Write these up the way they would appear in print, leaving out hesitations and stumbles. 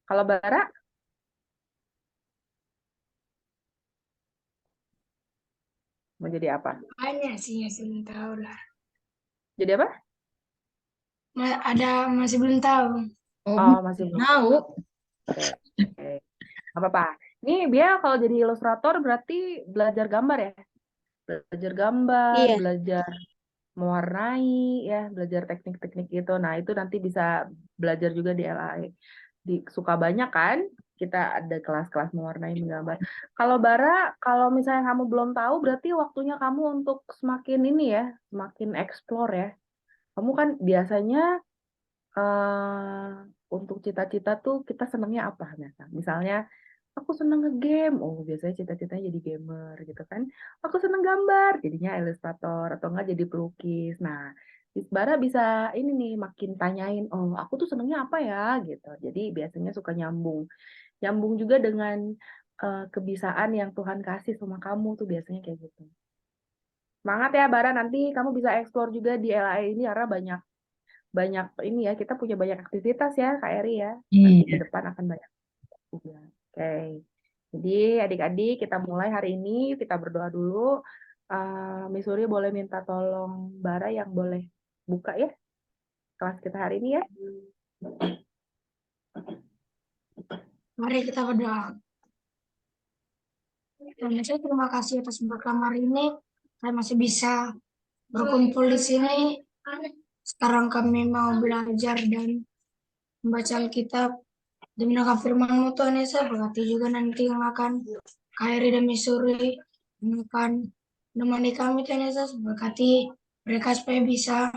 Kalau Bara mau jadi apa? Banyak sih yang belum tahu lah. Jadi apa? Masih belum tahu. Oh, Oh, masih belum. tahu. Oke. Oke. Nggak apa-apa. Ini dia kalau jadi ilustrator berarti belajar gambar ya? Belajar gambar, Iya. belajar mewarnai ya, belajar teknik-teknik itu. Nah, itu nanti bisa belajar juga di LAI. Suka banyak kan? Kita ada kelas-kelas mewarnai menggambar. Kalau Bara, kalau misalnya kamu belum tahu, berarti waktunya kamu untuk semakin ini ya, semakin explore ya. Kamu kan biasanya eh untuk cita-cita tuh kita senangnya apa biasa? Misalnya aku seneng nge-game, oh biasanya cita-citanya jadi gamer gitu kan. Aku seneng gambar, jadinya ilustrator atau enggak jadi pelukis. Nah, Bara bisa ini nih makin tanyain, oh aku tuh senengnya apa ya gitu. Jadi biasanya suka nyambung, nyambung juga dengan kebiasaan yang Tuhan kasih sama kamu tuh biasanya kayak gitu. Semangat ya Bara, nanti kamu bisa explore juga di LA ini karena banyak banyak ini ya, kita punya banyak aktivitas ya Kak Eri ya. Nanti ke Iya. depan akan banyak juga. Oke. Jadi adik-adik kita mulai hari ini, kita berdoa dulu. Missouri boleh minta tolong Bara yang boleh buka ya kelas kita hari ini ya. Mari kita berdoa. Dan saya terima kasih atas berkat hari ini. Saya masih bisa berkumpul di sini. Sekarang kami mau belajar dan membaca Alkitab. Demi mendengar firman-Mu Tuhan Yesus, berkati juga nanti yang akan Khairi dan Missouri yang akan menemani kami Tuhan Yesus, berkati mereka supaya bisa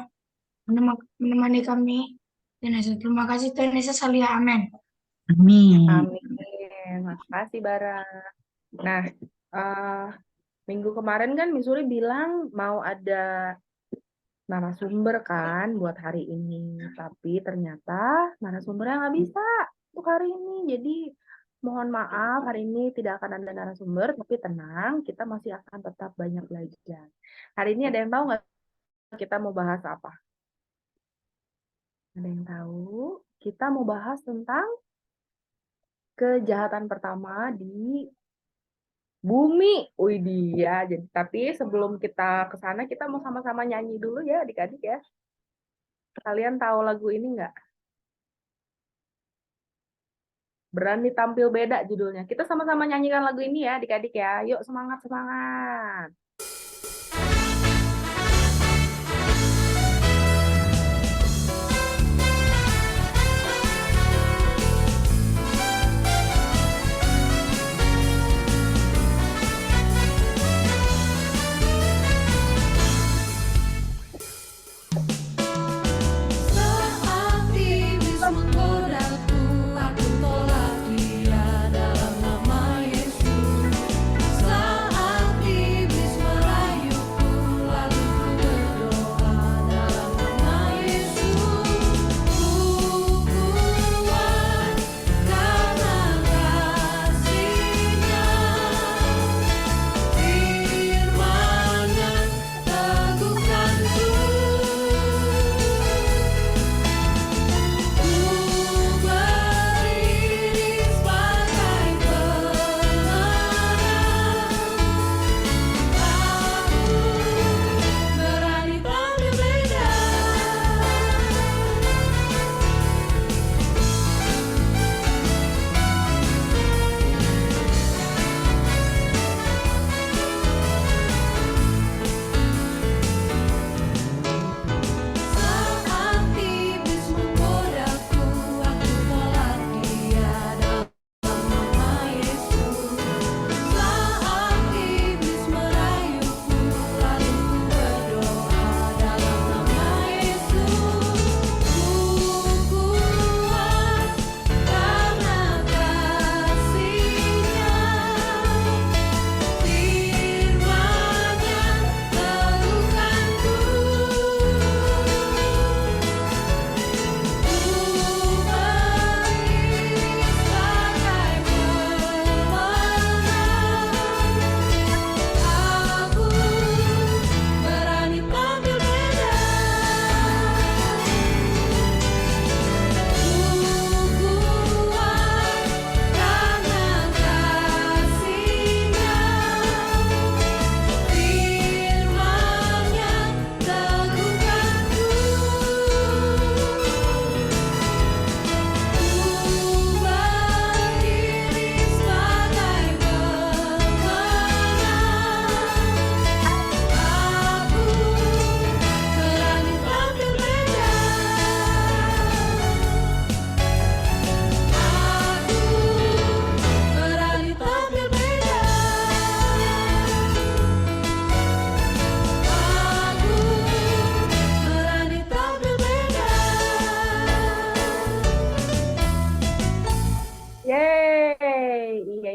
menemani kami. Dan Yesus, terima kasih Tuhan Yesus, Haleluya, amin. Amin. Amin. Makasih Bara. Nah, eh, minggu kemarin kan Missouri bilang mau ada narasumber kan buat hari ini, tapi ternyata narasumbernya nggak bisa untuk hari ini. Jadi mohon maaf hari ini tidak akan ada narasumber, tapi tenang, kita masih akan tetap banyak belajar. Hari ini ada yang tahu nggak kita mau bahas apa? Ada yang tahu? Kita mau bahas tentang kejahatan pertama di bumi. Wih dia. Jadi tapi sebelum kita ke sana kita mau sama-sama nyanyi dulu ya adik-adik ya. Kalian tahu lagu ini nggak? Berani tampil beda judulnya. Kita sama-sama nyanyikan lagu ini ya adik-adik ya. Yuk semangat semangat. Saat iblis menggodaku, aku tolak dia dalam nama Yesus. Saat iblis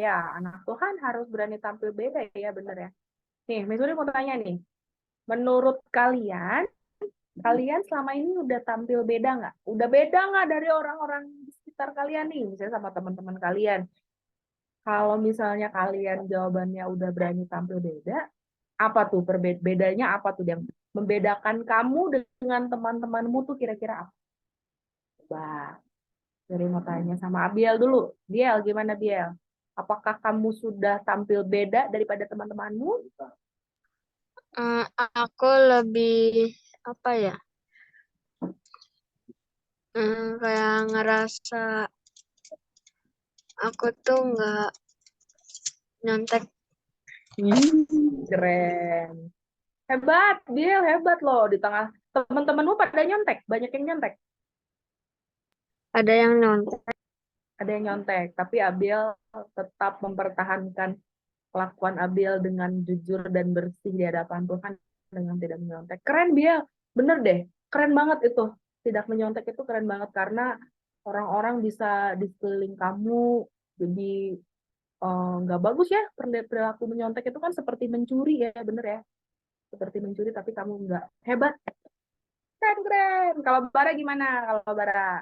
ya, anak Tuhan harus berani tampil beda ya, bener ya. Nih, Missouri mau tanya nih, menurut kalian, kalian selama ini udah tampil beda nggak? Udah beda nggak dari orang-orang di sekitar kalian nih, misalnya sama teman-teman kalian? Kalau misalnya kalian jawabannya udah berani tampil beda, apa tuh bedanya apa tuh yang membedakan kamu dengan teman-temanmu tuh kira-kira apa? Coba, dari mau tanya sama Abiel dulu. Biel, gimana Biel? Apakah kamu sudah tampil beda daripada teman-temanmu? Aku lebih apa ya? Kayak ngerasa aku tuh nggak nyontek. Keren. Hebat, Biel, hebat loh. Di tengah teman-temanmu pada nyontek, banyak yang nyontek. Ada yang nyontek. Ada yang nyontek, tapi Abiel tetap mempertahankan kelakuan Abiel dengan jujur dan bersih di hadapan Tuhan dengan tidak menyontek. Keren Biel, bener deh, keren banget itu. Tidak menyontek itu keren banget karena orang-orang bisa di sekeliling kamu jadi nggak bagus ya. Perilaku menyontek itu kan seperti mencuri ya, bener ya. Seperti mencuri tapi kamu nggak. Hebat, keren keren. Kalau Bara gimana? Kalau Bara?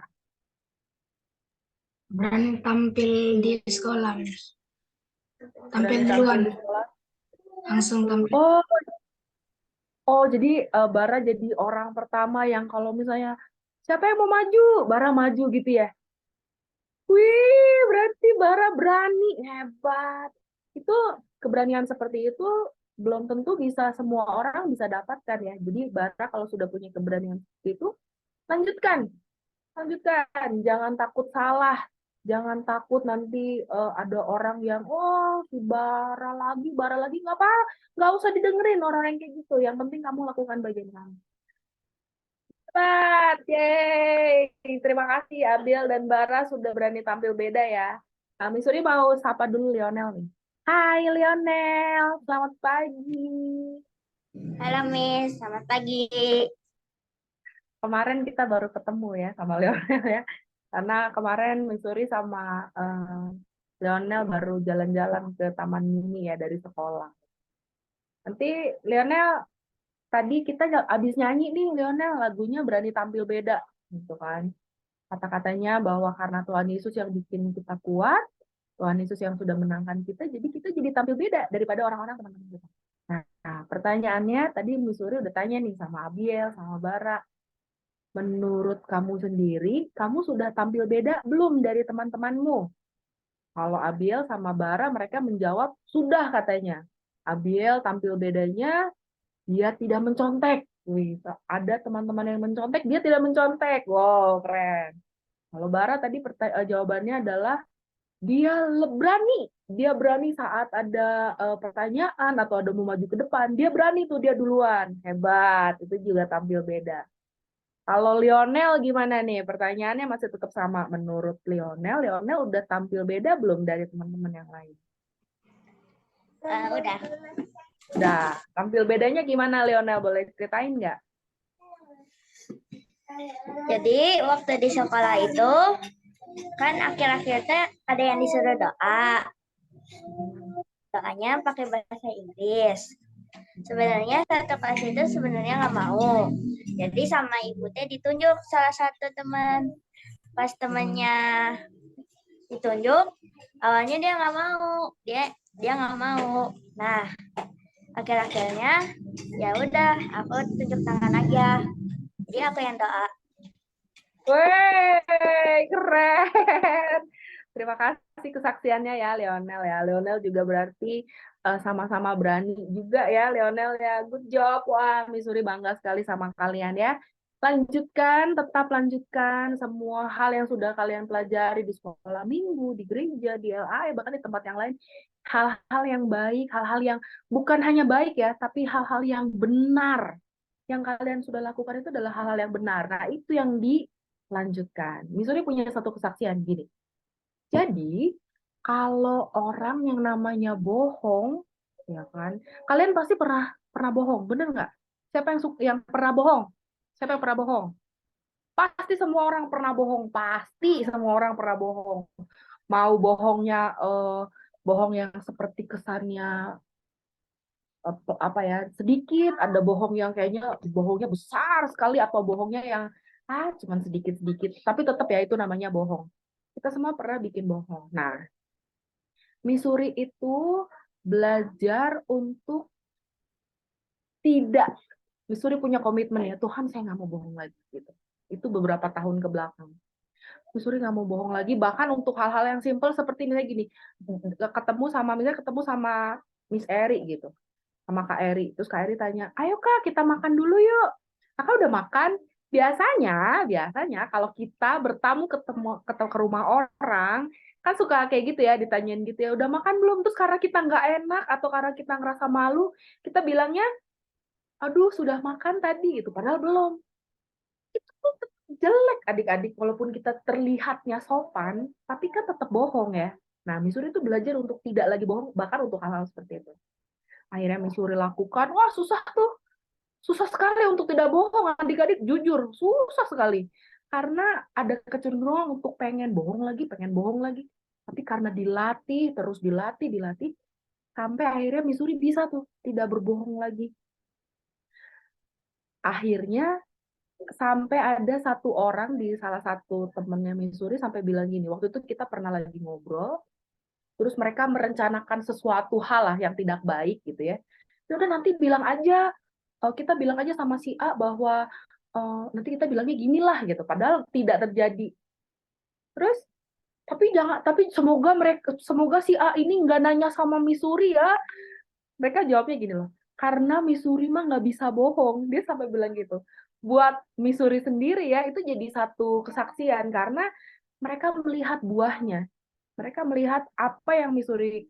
Berani tampil di sekolah, tampil Berani tampil duluan, di sekolah. langsung tampil. Oh, oh jadi Bara jadi orang pertama yang kalau misalnya siapa yang mau maju, Bara maju gitu ya. Wih, berarti Bara berani, hebat. Itu keberanian seperti itu belum tentu bisa semua orang bisa dapatkan ya. Jadi Bara kalau sudah punya keberanian seperti itu, lanjutkan. Lanjutkan, jangan takut salah. Jangan takut nanti ada orang yang, oh si Bara lagi, nggak apa, nggak usah didengerin orang yang kayak gitu. Yang penting kamu lakukan bagian kamu. Hebat, yeay. Terima kasih Abiel dan Bara sudah berani tampil beda ya. Missouri mau sapa dulu Lionel nih. Hai Lionel, selamat pagi. Halo Miss, selamat pagi. Kemarin kita baru ketemu ya sama Lionel ya. Karena kemarin Missouri sama Lionel baru jalan-jalan ke Taman Mini ya dari sekolah. Nanti Lionel, tadi kita habis nyanyi nih Lionel, lagunya berani tampil beda gitu kan. Kata-katanya bahwa karena Tuhan Yesus yang bikin kita kuat, Tuhan Yesus yang sudah menangkan kita, jadi kita jadi tampil beda daripada orang-orang teman-teman kita. Nah, pertanyaannya tadi Missouri udah tanya nih sama Abiel, sama Bara. Menurut kamu sendiri, kamu sudah tampil beda belum dari teman-temanmu? Kalau Abiel sama Bara, mereka menjawab, sudah katanya. Abiel tampil bedanya, dia tidak mencontek. Wih, ada teman-teman yang mencontek, dia tidak mencontek. Wow, keren. Kalau Bara tadi jawabannya adalah dia berani. Dia berani saat ada pertanyaan atau ada mau maju ke depan. Dia berani tuh, dia duluan. Hebat, itu juga tampil beda. Kalau Lionel gimana nih? Pertanyaannya masih tetap sama. Menurut Lionel, Lionel udah tampil beda belum dari teman-teman yang lain? Udah. Udah. Tampil bedanya gimana Lionel? Boleh ceritain nggak? Jadi waktu di sekolah itu kan akhir-akhirnya ada yang disuruh doa. Doanya pakai bahasa Inggris. Sebenarnya satu kelas itu sebenarnya nggak mau. Jadi sama ibu teh ditunjuk salah satu teman. Pas temannya ditunjuk, awalnya dia nggak mau. Dia nggak mau. Nah, akhir-akhirnya ya udah aku tunjuk tangan aja. Jadi aku yang doa. Wey, keren. Terima kasih kesaksiannya ya Lionel ya. Lionel juga berarti sama-sama berani juga ya Lionel ya. Good job. Wah, Missouri bangga sekali sama kalian ya. Lanjutkan, tetap lanjutkan semua hal yang sudah kalian pelajari di sekolah minggu, di gereja, di LAE, bahkan di tempat yang lain. Hal-hal yang baik, hal-hal yang bukan hanya baik ya, tapi hal-hal yang benar. Yang kalian sudah lakukan itu adalah hal-hal yang benar. Nah, itu yang dilanjutkan. Missouri punya satu kesaksian gini. Jadi, kalau orang yang namanya bohong, ya kan? Kalian pasti pernah bohong, bener nggak? Siapa yang pernah bohong? Siapa yang pernah bohong? Pasti semua orang pernah bohong, pasti semua orang pernah bohong. Mau bohongnya bohong yang seperti kesannya apa ya, sedikit, ada bohong yang kayaknya bohongnya besar sekali, atau bohongnya yang cuman sedikit-sedikit, tapi tetap ya itu namanya bohong. Kita semua pernah bikin bohong. Nah, Missouri itu belajar untuk tidak, Missouri punya komitmen ya, Tuhan saya nggak mau bohong lagi gitu. Itu beberapa tahun ke belakang. Missouri nggak mau bohong lagi, bahkan untuk hal-hal yang simpel seperti misalnya gini, misalnya ketemu sama Miss Eri gitu, sama Kak Eri. Terus Kak Eri tanya, ayo Kak kita makan dulu yuk. Kakak udah makan? Biasanya kalau kita bertamu ke rumah orang, kan suka kayak gitu ya, ditanyain gitu ya, udah makan belum? Terus karena kita nggak enak atau karena kita ngerasa malu, kita bilangnya, aduh sudah makan tadi gitu, padahal belum. Itu tuh jelek adik-adik, walaupun kita terlihatnya sopan, tapi kan tetap bohong ya. Nah, Missouri itu belajar untuk tidak lagi bohong, bahkan untuk hal-hal seperti itu. Akhirnya Missouri lakukan, wah susah tuh. Susah sekali untuk tidak bohong, adik-adik jujur, susah sekali. Karena ada kecenderungan untuk pengen bohong lagi. Tapi karena dilatih, terus dilatih, sampai akhirnya Missouri bisa tuh, tidak berbohong lagi. Akhirnya sampai ada satu orang di salah satu temennya Missouri sampai bilang gini, waktu itu kita pernah lagi ngobrol, terus mereka merencanakan sesuatu hal lah yang tidak baik gitu ya. Ya udah nanti bilang aja, kita bilang aja sama si A bahwa nanti kita bilangnya gini lah gitu, padahal tidak terjadi. Terus tapi semoga si A ini nggak nanya sama Missouri ya. Mereka jawabnya gini loh, karena Missouri mah nggak bisa bohong, dia sampai bilang gitu. Buat Missouri sendiri ya, itu jadi satu kesaksian karena mereka melihat buahnya. Mereka melihat apa yang Missouri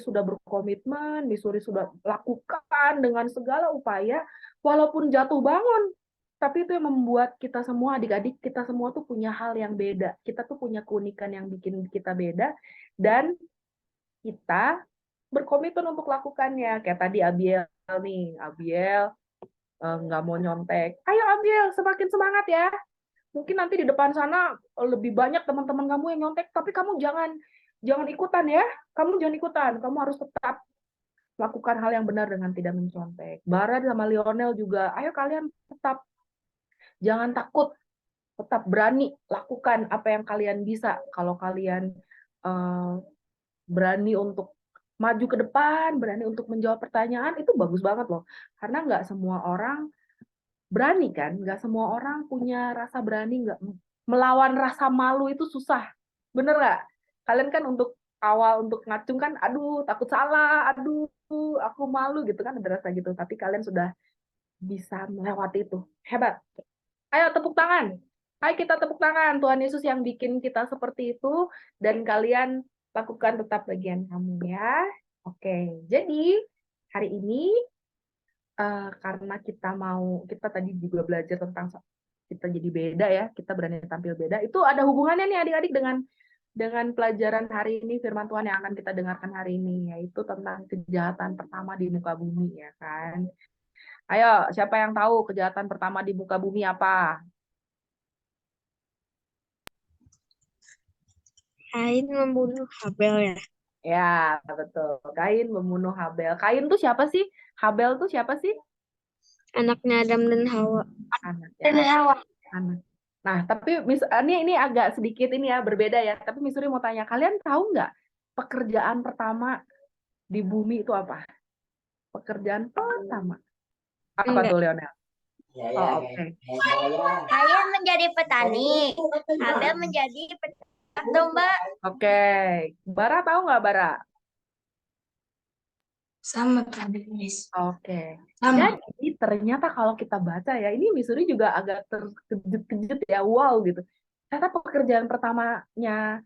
sudah berkomitmen, Missouri sudah lakukan dengan segala upaya, walaupun jatuh bangun. Tapi itu yang membuat kita semua, adik-adik, kita semua tuh punya hal yang beda. Kita tuh punya keunikan yang bikin kita beda, dan kita berkomitmen untuk lakukannya. Kayak tadi Abiel nih, Abiel nggak mau nyontek. Ayo Abiel, semakin semangat ya. Mungkin nanti di depan sana lebih banyak teman-teman kamu yang nyontek, tapi kamu jangan ikutan ya. Kamu jangan ikutan. Kamu harus tetap lakukan hal yang benar dengan tidak mencontek. Bara sama Lionel juga, ayo kalian tetap jangan takut, tetap berani lakukan apa yang kalian bisa. Kalau kalian berani untuk maju ke depan, berani untuk menjawab pertanyaan, itu bagus banget loh. Karena nggak semua orang berani kan, nggak semua orang punya rasa berani, nggak melawan rasa malu itu susah, bener nggak? Kalian kan untuk awal untuk ngacung kan, aduh takut salah, aduh aku malu gitu kan, ada rasa gitu. Tapi kalian sudah bisa melewati itu, hebat. Ayo tepuk tangan, ayo kita tepuk tangan Tuhan Yesus yang bikin kita seperti itu, dan kalian lakukan tetap bagian kamu ya. Oke, jadi hari ini karena kita tadi juga belajar tentang kita jadi beda ya, kita berani tampil beda. Itu ada hubungannya nih adik-adik dengan pelajaran hari ini, firman Tuhan yang akan kita dengarkan hari ini, yaitu tentang kejahatan pertama di muka bumi ya kan. Ayo, siapa yang tahu kejahatan pertama di muka bumi apa? Kain membunuh Habel ya. Ya, betul. Kain membunuh Habel. Kain tuh siapa sih? Habel tuh siapa sih? Anaknya Adam dan Hawa. Anak ya. Anak. Nah, tapi ini agak sedikit ini ya, berbeda ya. Tapi Missouri mau tanya, kalian tahu nggak pekerjaan pertama di bumi itu apa? Pekerjaan pertama. Apa Enggak. tuh, Lionel? Oh, oke. Kain menjadi petani, Abel menjadi peternak domba. Oke. Bara tahu nggak, Bara? Sama tadi, Miss. Oke. Sama. Jadi ternyata kalau kita baca ya, ini Missouri juga agak terkejut-kejut ya, wow gitu. Ternyata pekerjaan pertamanya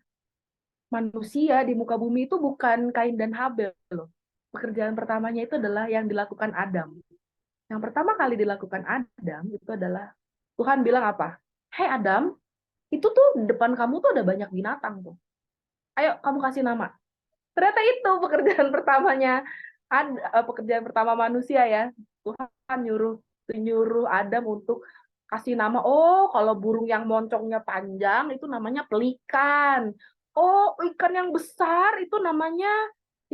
manusia di muka bumi itu bukan Kain dan Habel loh. Pekerjaan pertamanya itu adalah yang dilakukan Adam. Yang pertama kali dilakukan Adam itu adalah Tuhan bilang apa? Hei Adam, itu tuh di depan kamu tuh ada banyak binatang tuh. Ayo kamu kasih nama. Ternyata itu pekerjaan pekerjaan pertama manusia ya. Tuhan nyuruh Adam untuk kasih nama. Oh, kalau burung yang moncongnya panjang itu namanya pelikan. oh ikan yang besar itu namanya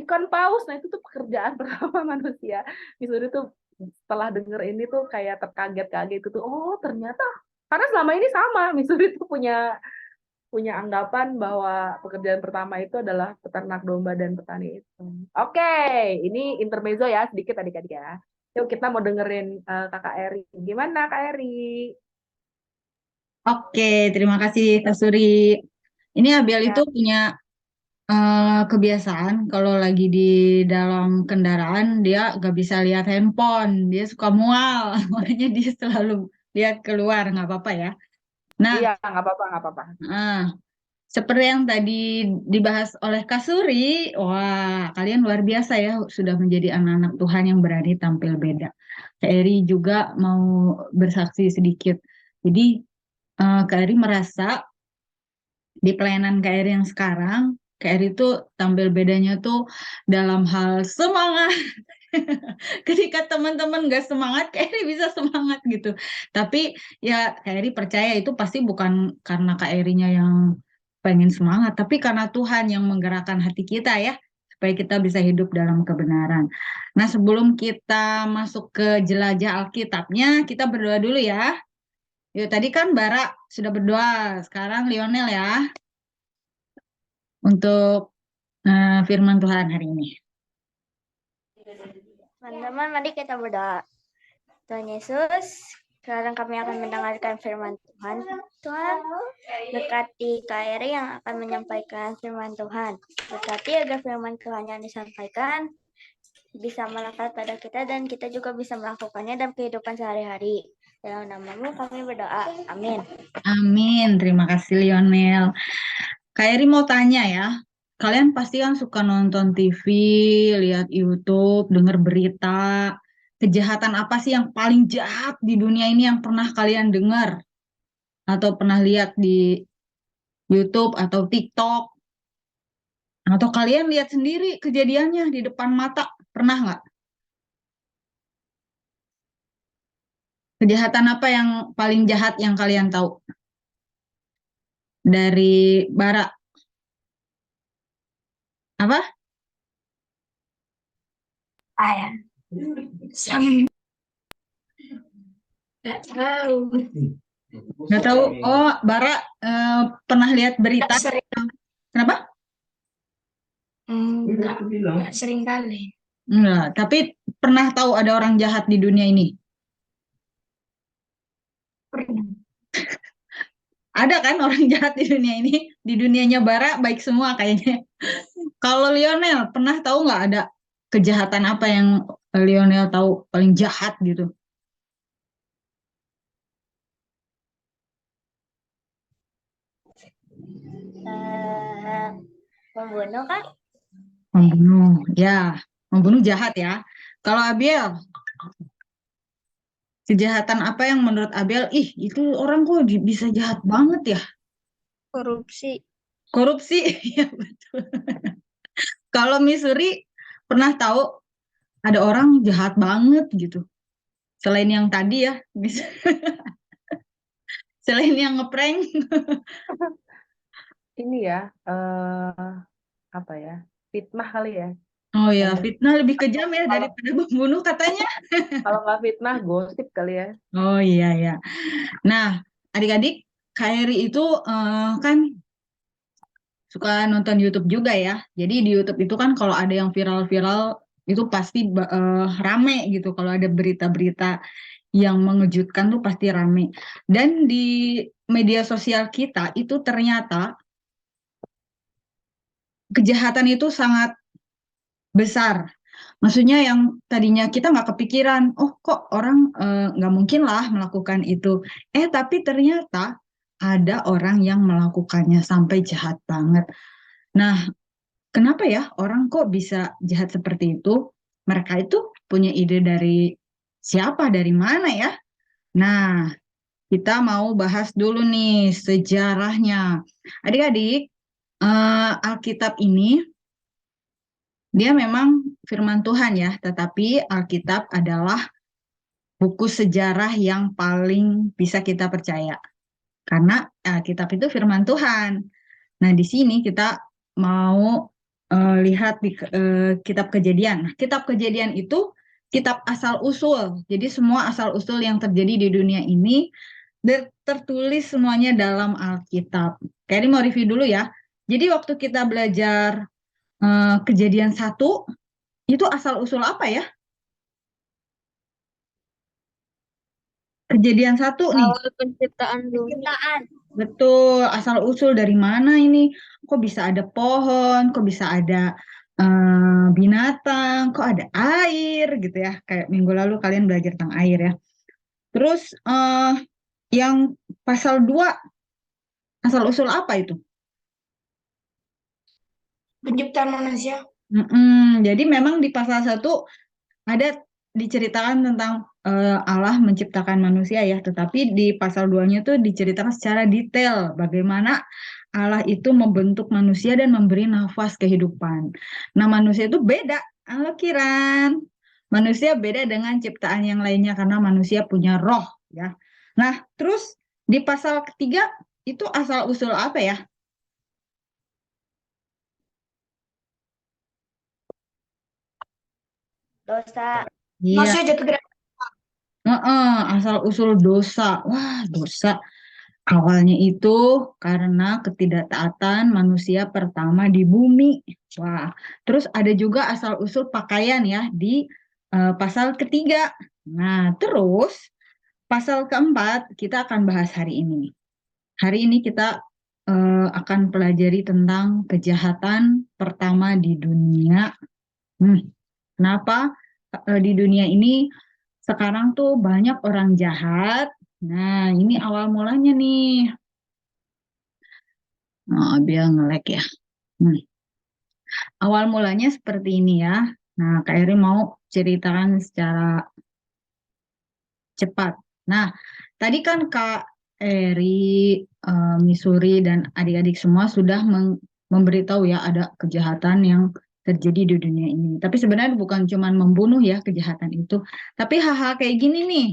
ikan paus. Nah itu tuh pekerjaan pertama manusia. Missouri tuh setelah denger ini tuh kayak terkaget-kaget gitu. Oh ternyata karena selama ini sama Missouri tuh punya anggapan bahwa pekerjaan pertama itu adalah peternak domba dan petani itu. Oke, ini intermezzo ya sedikit adik-adik ya. Yuk kita mau dengerin Kakak Eri. Gimana Kak Eri? Oke, terima kasih Kak Suri. Ini Abiel Ya. itu punya kebiasaan kalau lagi di dalam kendaraan dia gak bisa lihat handphone, dia suka mual, makanya dia selalu lihat keluar, nggak apa-apa ya. Nah, Iya, nggak apa-apa, nggak apa-apa. seperti yang tadi dibahas oleh Kak Suri, wah kalian luar biasa ya sudah menjadi anak-anak Tuhan yang berani tampil beda. Kak Eri juga mau bersaksi sedikit. Jadi Kak Eri merasa di pelayanan Kak Eri yang sekarang, Kak Eri tuh tampil bedanya tuh dalam hal semangat. Ketika teman-teman gak semangat, Kak Eri bisa semangat gitu. Tapi ya Kak Eri percaya itu pasti bukan karena Kak Erinya yang pengen semangat, tapi karena Tuhan yang menggerakkan hati kita ya, supaya kita bisa hidup dalam kebenaran. Nah sebelum kita masuk ke jelajah Alkitabnya, kita berdoa dulu ya. Yuk tadi kan Bara sudah berdoa, sekarang Lionel ya untuk firman Tuhan hari ini. Teman-teman, mari kita berdoa. Tuhan Yesus, sekarang kami akan mendengarkan firman Tuhan. Tuhan, berkati Kak Eri yang akan menyampaikan firman Tuhan. Berkati agar firman Tuhan yang disampaikan bisa melekat pada kita dan kita juga bisa melakukannya dalam kehidupan sehari-hari. Dalam namamu kami berdoa. Amin. Amin, terima kasih Lionel. Kak Eri mau tanya ya, kalian pasti kan suka nonton TV, lihat YouTube, dengar berita. Kejahatan apa sih yang paling jahat di dunia ini yang pernah kalian dengar? Atau pernah lihat di YouTube atau TikTok? Atau kalian lihat sendiri kejadiannya di depan mata? Pernah nggak? Kejahatan apa yang paling jahat yang kalian tahu? Dari Bara. Apa? Ayah. Sam. Nggak tahu. Nggak tahu. Oh, Bara pernah lihat berita? Nggak sering. Kenapa? Nggak sering kali. Enggak, tapi pernah tahu ada orang jahat di dunia ini? Pernah. Ada kan orang jahat di dunia ini? Di dunianya Bara baik semua kayaknya. Kalau Lionel, pernah tahu nggak ada kejahatan apa yang Lionel tahu paling jahat gitu? Membunuh kan? Membunuh, ya. Membunuh jahat ya. Kalau Abiel, kejahatan apa yang menurut Abiel, ih itu orang kok bisa jahat banget ya? Korupsi. Korupsi, ya betul. Kalau Missouri, pernah tahu ada orang jahat banget gitu. Selain yang tadi ya, selain yang ngeprank. Ini ya, apa ya? Fitnah kali ya. Oh ya, fitnah lebih kejam ya daripada membunuh katanya. Kalau nggak fitnah, gosip kali ya. Oh iya ya. Nah, adik-adik, Kak Heri itu kan suka nonton YouTube juga ya. Jadi di YouTube itu kan kalau ada yang viral-viral itu pasti rame gitu. Kalau ada berita-berita yang mengejutkan tuh pasti rame. Dan di media sosial kita itu ternyata kejahatan itu sangat besar. Maksudnya yang tadinya kita nggak kepikiran, oh kok orang nggak mungkin lah melakukan itu. Tapi ternyata ada orang yang melakukannya sampai jahat banget. Nah, kenapa ya orang kok bisa jahat seperti itu? Mereka itu punya ide dari siapa, dari mana ya? Nah, kita mau bahas dulu nih sejarahnya. Adik-adik, Alkitab ini dia memang firman Tuhan ya, tetapi Alkitab adalah buku sejarah yang paling bisa kita percaya. Karena Alkitab itu firman Tuhan. Nah, di sini kita mau lihat di kitab Kejadian. Nah, kitab Kejadian itu kitab asal-usul. Jadi semua asal-usul yang terjadi di dunia ini tertulis semuanya dalam Alkitab. Kayak ini mau review dulu ya. Jadi waktu kita belajar Kejadian 1, itu asal-usul apa ya? Kejadian 1 nih. Awal penciptaan dunia. Ciptaan. Betul, asal-usul dari mana ini? Kok bisa ada pohon, kok bisa ada binatang, kok ada air gitu ya. Kayak minggu lalu kalian belajar tentang air ya. Terus yang pasal 2, asal-usul apa itu? Penciptaan manusia. Jadi memang di pasal 1 ada diceritakan tentang Allah menciptakan manusia ya, tetapi di pasal 2-nya tuh diceritakan secara detail bagaimana Allah itu membentuk manusia dan memberi nafas kehidupan. Nah, manusia itu beda, Allah kiran. Manusia beda dengan ciptaan yang lainnya karena manusia punya roh ya. Nah, terus di pasal ketiga itu asal usul apa ya? Dosa. Iya. Manusia jatuh ke Asal usul dosa. Wah, dosa. Awalnya itu karena ketidaktaatan manusia pertama di bumi. Wah, terus ada juga asal usul pakaian ya di pasal ketiga. Nah, terus pasal keempat kita akan bahas hari ini. Hari ini kita akan pelajari tentang kejahatan pertama di dunia. Kenapa di dunia ini sekarang tuh banyak orang jahat? Nah, ini awal mulanya nih. Oh, dia nge-lag ya. Awal mulanya seperti ini ya. Nah, Kak Eri mau ceritakan secara cepat. Nah, tadi kan Kak Eri, Misuri, dan adik-adik semua sudah memberitahu ya ada kejahatan yang terjadi di dunia ini. Tapi sebenarnya bukan cuma membunuh ya kejahatan itu, tapi hal-hal kayak gini nih.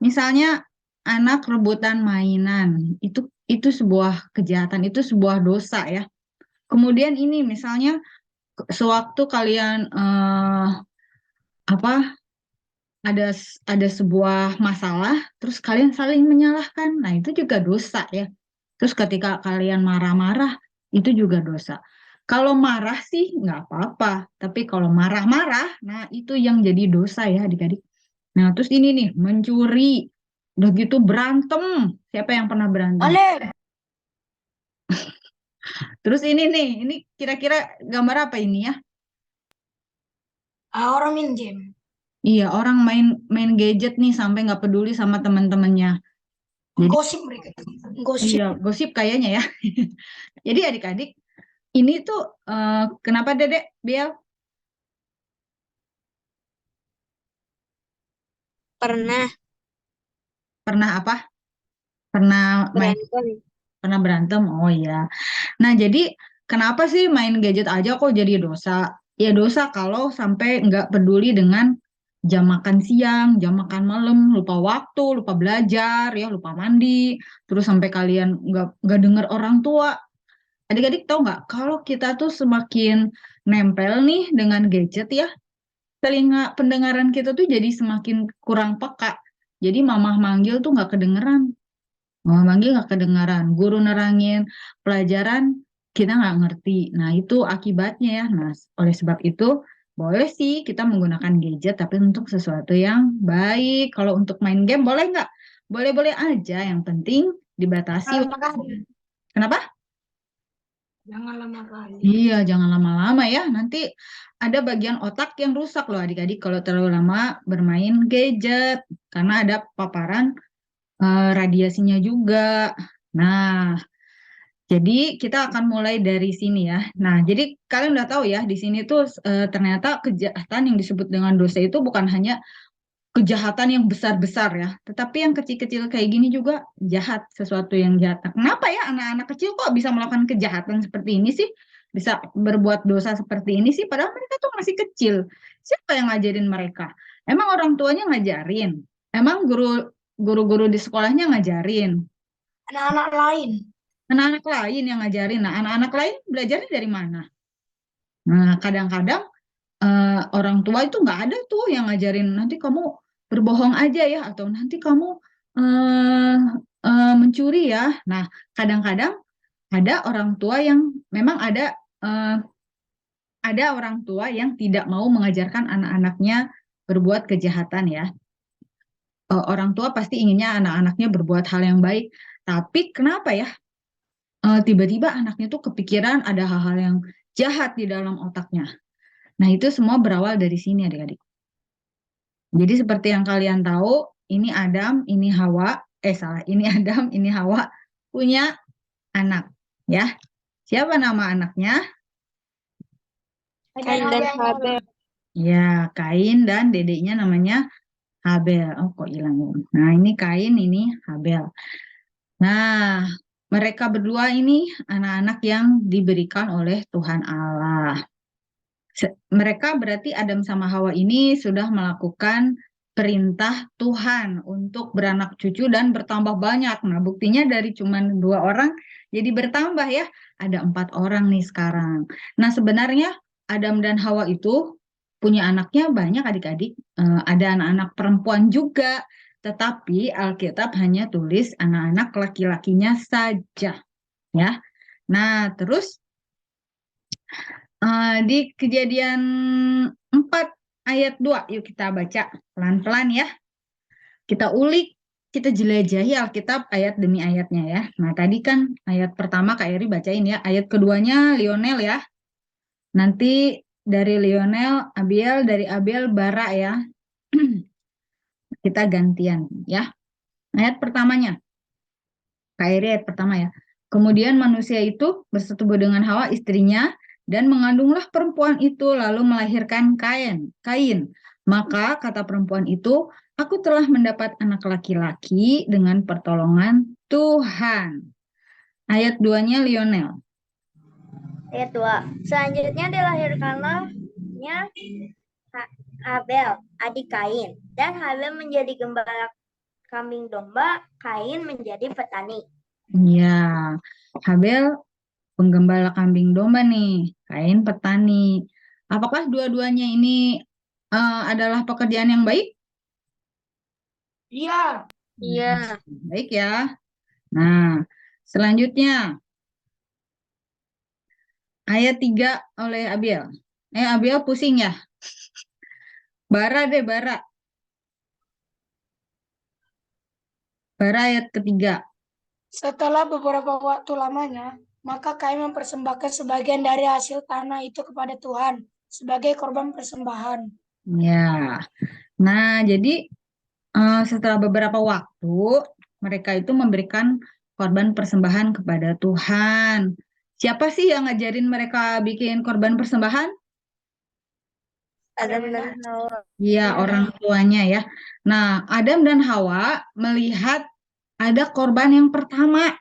Misalnya anak rebutan mainan, itu sebuah kejahatan, itu sebuah dosa ya. Kemudian ini misalnya sewaktu kalian ada sebuah masalah, terus kalian saling menyalahkan, nah itu juga dosa ya. Terus ketika kalian marah-marah, itu juga dosa. Kalau marah sih nggak apa-apa, tapi kalau marah-marah, nah itu yang jadi dosa ya adik-adik. Nah terus ini nih, mencuri, udah gitu berantem. Siapa yang pernah berantem? Ale. Terus ini nih, ini kira-kira gambar apa ini ya? Orang main game. Iya, orang main gadget nih sampai nggak peduli sama teman-temannya. Jadi, Gosip mereka. Gosip. iya, gosip kayaknya ya. Jadi adik-adik, ini tuh kenapa Dedek, Biel? Pernah Pernah apa? Pernah main, berantem. pernah berantem? Oh iya. Nah, jadi kenapa sih main gadget aja kok jadi dosa? Ya dosa kalau sampai nggak peduli dengan jam makan siang, jam makan malam, lupa waktu, lupa belajar, ya lupa mandi, terus sampai kalian nggak dengar orang tua. Adik-adik tahu nggak, kalau kita tuh semakin nempel nih dengan gadget ya, telinga pendengaran kita tuh jadi semakin kurang peka. Jadi mamah manggil tuh nggak kedengeran. Mamah manggil nggak kedengeran. Guru nerangin pelajaran, kita nggak ngerti. Nah itu akibatnya ya. Nah oleh sebab itu, boleh sih kita menggunakan gadget, tapi untuk sesuatu yang baik. Kalau untuk main game boleh nggak? Boleh-boleh aja, yang penting dibatasi. Lama kali. Kenapa? Jangan lama kali. Iya, jangan lama-lama ya. Nanti ada bagian otak yang rusak loh adik-adik kalau terlalu lama bermain gadget. Karena ada paparan radiasinya juga. Nah, jadi kita akan mulai dari sini ya. Nah, jadi kalian udah tahu ya, di sini tuh ternyata kejahatan yang disebut dengan dosa itu bukan hanya kejahatan yang besar-besar ya, tetapi yang kecil-kecil kayak gini juga jahat, sesuatu yang jahat. Nah, kenapa ya anak-anak kecil kok bisa melakukan kejahatan seperti ini sih? Bisa berbuat dosa seperti ini sih, padahal mereka tuh masih kecil. Siapa yang ngajarin mereka? Emang orang tuanya ngajarin? Emang guru-guru di sekolahnya ngajarin? Anak-anak lain. Anak-anak lain yang ngajarin. Nah, anak-anak lain belajarnya dari mana? Nah, kadang-kadang orang tua itu nggak ada tuh yang ngajarin nanti kamu berbohong aja ya atau nanti kamu eh, mencuri ya. Nah, kadang-kadang ada orang tua yang memang eh, ada orang tua yang tidak mau mengajarkan anak-anaknya berbuat kejahatan ya. Orang tua pasti inginnya anak-anaknya berbuat hal yang baik. Tapi kenapa ya? Tiba-tiba anaknya tuh kepikiran ada hal-hal yang jahat di dalam otaknya. Nah, itu semua berawal dari sini adik-adik. Jadi seperti yang kalian tahu, ini Adam, ini Hawa, salah, ini Adam, ini Hawa punya anak, ya. Siapa nama anaknya? Kain dan Habel. Ya, Kain dan dedeknya namanya Habel. Oh, kok hilang ya? Nah, ini Kain, ini Habel. Nah, mereka berdua ini anak-anak yang diberikan oleh Tuhan Allah. Mereka berarti Adam sama Hawa ini sudah melakukan perintah Tuhan untuk beranak cucu dan bertambah banyak. Nah, buktinya dari cuman 2 orang jadi bertambah ya. Ada 4 orang nih sekarang. Nah, sebenarnya Adam dan Hawa itu punya anaknya banyak adik-adik. Ada anak-anak perempuan juga. Tetapi Alkitab hanya tulis anak-anak laki-lakinya saja. Ya. Nah, terus di Kejadian 4 ayat 2, yuk kita baca pelan-pelan ya. Kita ulik, kita jelajahi Alkitab ayat demi ayatnya ya. Nah, tadi kan ayat pertama Kak Eri bacain ya. Ayat keduanya Lionel ya. Nanti dari Lionel, Abiel, dari Abiel, Bara ya. Kita gantian ya. Ayat pertamanya. Kak Eri ayat pertama ya. Kemudian manusia itu bersetubuh dengan Hawa istrinya dan mengandunglah perempuan itu lalu melahirkan Kain. Maka kata perempuan itu, aku telah mendapat anak laki-laki dengan pertolongan Tuhan. Ayat 2-nya Lionel. Ayat 2. Selanjutnya dilahirkanlahnya Habel, adik Kain. Dan Habel menjadi gembala kambing domba, Kain menjadi petani. Ya, Habel penggembala kambing domba nih, Kain petani. Apakah dua-duanya ini adalah pekerjaan yang baik? Iya. Iya. Baik ya. Nah, selanjutnya ayat 3 oleh Abiel. Abiel pusing ya? Bara deh, Bara. Bara ayat ketiga. Setelah beberapa waktu lamanya, maka Kain mempersembahkan sebagian dari hasil tanah itu kepada Tuhan sebagai korban persembahan. Ya. Nah, jadi setelah beberapa waktu, mereka itu memberikan korban persembahan kepada Tuhan. Siapa sih yang ngajarin mereka bikin korban persembahan? Adam dan Hawa. Iya, orang tuanya ya. Nah, Adam dan Hawa melihat ada korban yang pertama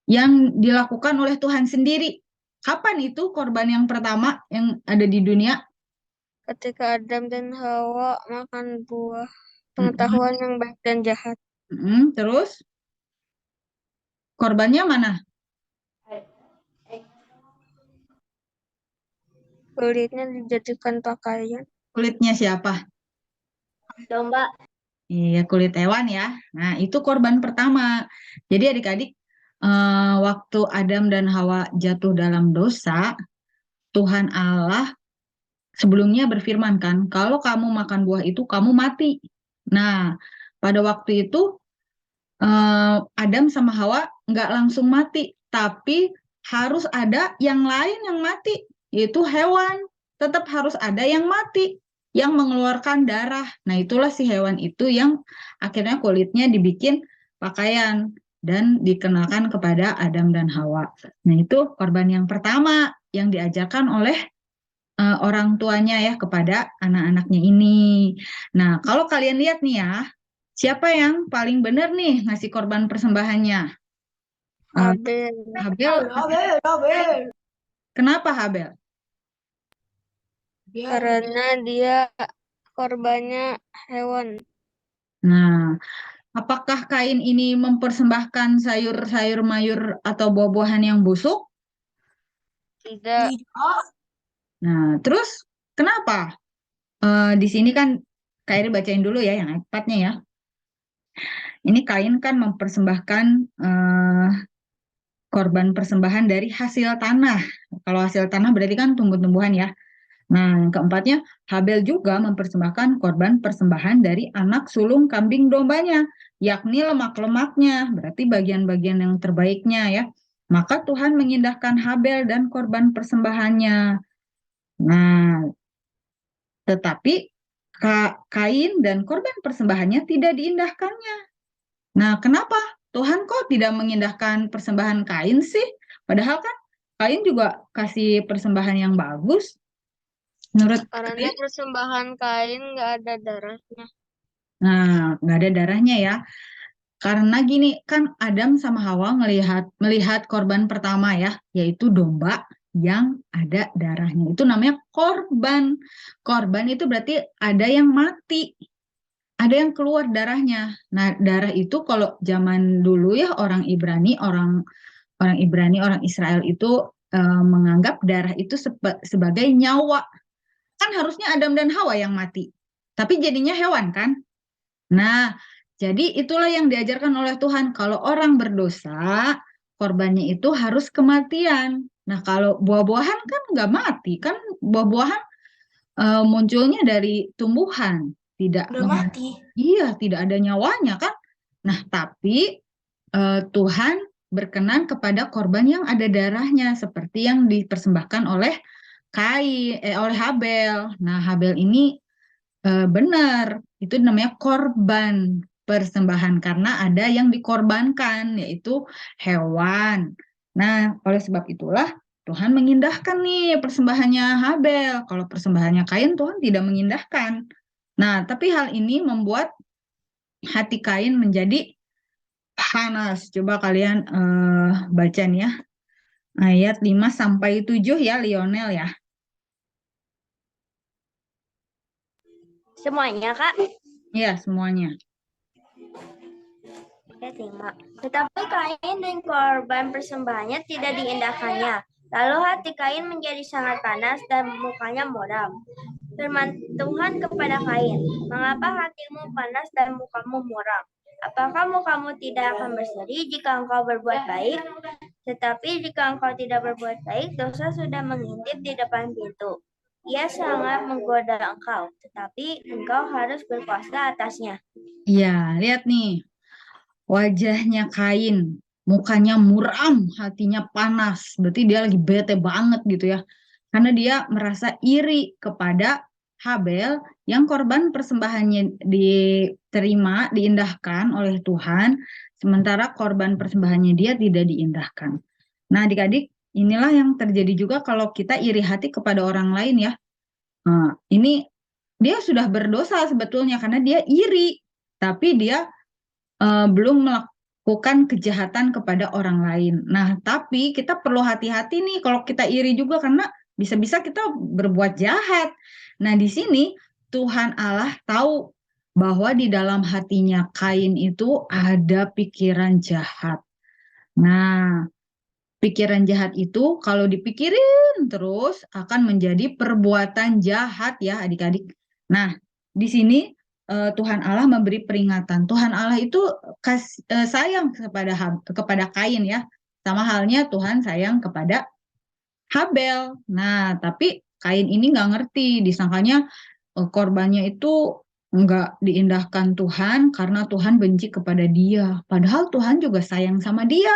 yang dilakukan oleh Tuhan sendiri. Kapan itu korban yang pertama yang ada di dunia? Ketika Adam dan Hawa makan buah pengetahuan yang baik dan jahat. Terus korbannya mana? Kulitnya dijadikan pakaian. Kulitnya siapa? Domba. Iya, kulit hewan ya. Nah, itu korban pertama. Jadi adik-adik, waktu Adam dan Hawa jatuh dalam dosa, Tuhan Allah sebelumnya berfirman kan, kalau kamu makan buah itu, kamu mati. Nah, pada waktu itu, Adam sama Hawa nggak langsung mati, tapi harus ada yang lain yang mati, yaitu hewan. Tetap harus ada yang mati, yang mengeluarkan darah. Nah, itulah si hewan itu yang akhirnya kulitnya dibikin pakaian dan dikenalkan kepada Adam dan Hawa. Nah, itu korban yang pertama yang diajarkan oleh orang tuanya ya kepada anak-anaknya ini. Nah, kalau kalian lihat nih ya, siapa yang paling benar nih ngasih korban persembahannya? Habel. Habel. Kenapa Habel? Karena dia korbannya hewan. Nah, Apakah Kain ini mempersembahkan sayur-sayur mayur atau buah-buahan yang busuk? Tidak. Tidak. Nah, terus kenapa? Di sini kan Kak Eri bacain dulu ya yang iPad-nya ya. Ini Kain kan mempersembahkan korban persembahan dari hasil tanah. Kalau hasil tanah berarti kan tumbuh-tumbuhan ya. Nah, yang keempatnya, Habel juga mempersembahkan korban persembahan dari anak sulung kambing dombanya, yakni lemak-lemaknya, berarti bagian-bagian yang terbaiknya ya. Maka Tuhan mengindahkan Habel dan korban persembahannya. Nah, tetapi Kain dan korban persembahannya tidak diindahkannya. Nah, kenapa Tuhan kok tidak mengindahkan persembahan Kain sih? Padahal kan Kain juga kasih persembahan yang bagus. Menurut Karena kalian? persembahan Kain nggak ada darahnya. Nah, nggak ada darahnya ya. Karena gini, kan Adam sama Hawa melihat korban pertama ya, yaitu domba yang ada darahnya. Itu namanya korban. Korban itu berarti ada yang mati, ada yang keluar darahnya. Nah, darah itu kalau zaman dulu ya orang Ibrani, orang Israel itu menganggap darah itu sebagai nyawa. Kan harusnya Adam dan Hawa yang mati. Tapi jadinya hewan kan? Nah, jadi itulah yang diajarkan oleh Tuhan. Kalau orang berdosa, korbannya itu harus kematian. Nah, kalau buah-buahan kan nggak mati. Kan buah-buahan munculnya dari tumbuhan. Tidak Udah mati. Iya, tidak ada nyawanya kan. Nah, tapi Tuhan berkenan kepada korban yang ada darahnya. Seperti yang dipersembahkan oleh oleh Habel. Nah, Habel ini benar, itu namanya korban persembahan karena ada yang dikorbankan, yaitu hewan. Nah, oleh sebab itulah Tuhan mengindahkan nih persembahannya Habel. Kalau persembahannya Kain, Tuhan tidak mengindahkan. Nah, tapi hal ini membuat hati Kain menjadi panas. Coba kalian baca nih ya, ayat 5-7 ya, Lionel ya. Semuanya, Kak. Iya, semuanya. Ayat 5. Tetapi Kain dan korban persembahannya tidak diindahkannya. Lalu hati Kain menjadi sangat panas dan mukanya muram. Firman Tuhan kepada Kain, "Mengapa hatimu panas dan mukamu muram? Apakah mukamu tidak akan berseri jika engkau berbuat baik? Tetapi jika engkau tidak berbuat baik, dosa sudah mengintip di depan pintu. Ia sangat menggoda engkau, tetapi engkau harus berkuasa atasnya." Iya, lihat nih. Wajahnya Kain, mukanya muram, hatinya panas. Berarti dia lagi bete banget gitu ya. Karena dia merasa iri kepada Habel yang korban persembahannya diterima, diindahkan oleh Tuhan, sementara korban persembahannya dia tidak diindahkan. Nah, adik-adik, inilah yang terjadi juga kalau kita iri hati kepada orang lain ya. Nah, ini dia sudah berdosa sebetulnya karena dia iri, tapi dia belum melakukan kejahatan kepada orang lain. Nah, tapi kita perlu hati-hati nih kalau kita iri juga karena bisa-bisa kita berbuat jahat. Nah, di sini Tuhan Allah tahu bahwa di dalam hatinya Kain itu ada pikiran jahat. Nah, pikiran jahat itu kalau dipikirin terus akan menjadi perbuatan jahat ya adik-adik. Nah, di sini Tuhan Allah memberi peringatan. Tuhan Allah itu sayang kepada Kain ya. Sama halnya Tuhan sayang kepada Habel. Nah, tapi Kain ini nggak ngerti. Disangkanya korbannya itu nggak diindahkan Tuhan karena Tuhan benci kepada dia. Padahal Tuhan juga sayang sama dia.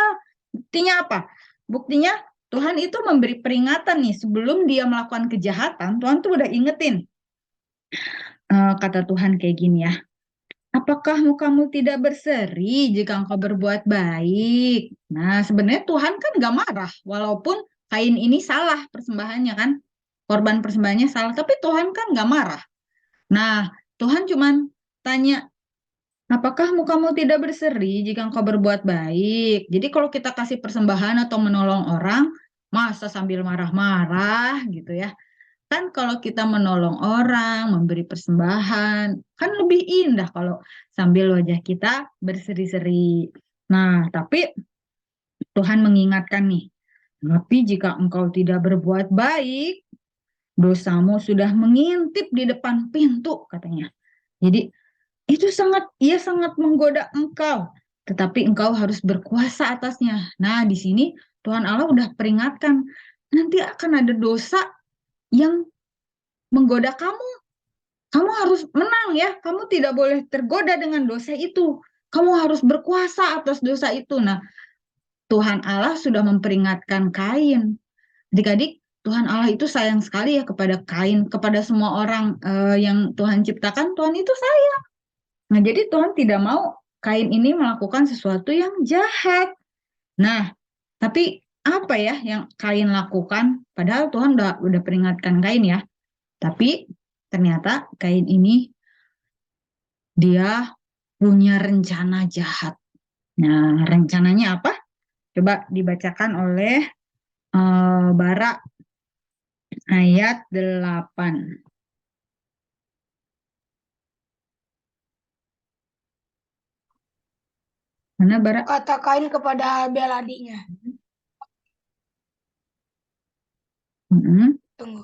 Buktinya apa? Buktinya Tuhan itu memberi peringatan nih sebelum dia melakukan kejahatan. Tuhan tuh udah ingetin. Kata Tuhan kayak gini ya. Apakah mukamu tidak berseri jika engkau berbuat baik? Nah, sebenarnya Tuhan kan gak marah. Walaupun Kain ini salah persembahannya kan. Korban persembahannya salah. Tapi Tuhan kan gak marah. Nah, Tuhan cuman tanya, apakah mukamu tidak berseri jika engkau berbuat baik? Jadi kalau kita kasih persembahan atau menolong orang, masa sambil marah-marah gitu ya. Kan kalau kita menolong orang, memberi persembahan, kan lebih indah kalau sambil wajah kita berseri-seri. Nah, tapi Tuhan mengingatkan nih, tapi jika engkau tidak berbuat baik, dosamu sudah mengintip di depan pintu, katanya. Jadi itu ia sangat menggoda engkau, tetapi engkau harus berkuasa atasnya. Nah, di sini Tuhan Allah udah peringatkan, nanti akan ada dosa yang menggoda kamu. Kamu harus menang ya, kamu tidak boleh tergoda dengan dosa itu. Kamu harus berkuasa atas dosa itu. Nah, Tuhan Allah sudah memperingatkan Kain. Adik-adik, Tuhan Allah itu sayang sekali ya kepada Kain, kepada semua orang yang Tuhan ciptakan, Tuhan itu sayang. Nah, jadi Tuhan tidak mau Kain ini melakukan sesuatu yang jahat. Nah, tapi apa ya yang Kain lakukan? Padahal Tuhan udah peringatkan Kain ya. Tapi ternyata Kain ini dia punya rencana jahat. Nah, rencananya apa? Coba dibacakan oleh Bara ayat 8. Mana Bara? Kata Kain kepada Habel adiknya. Tunggu.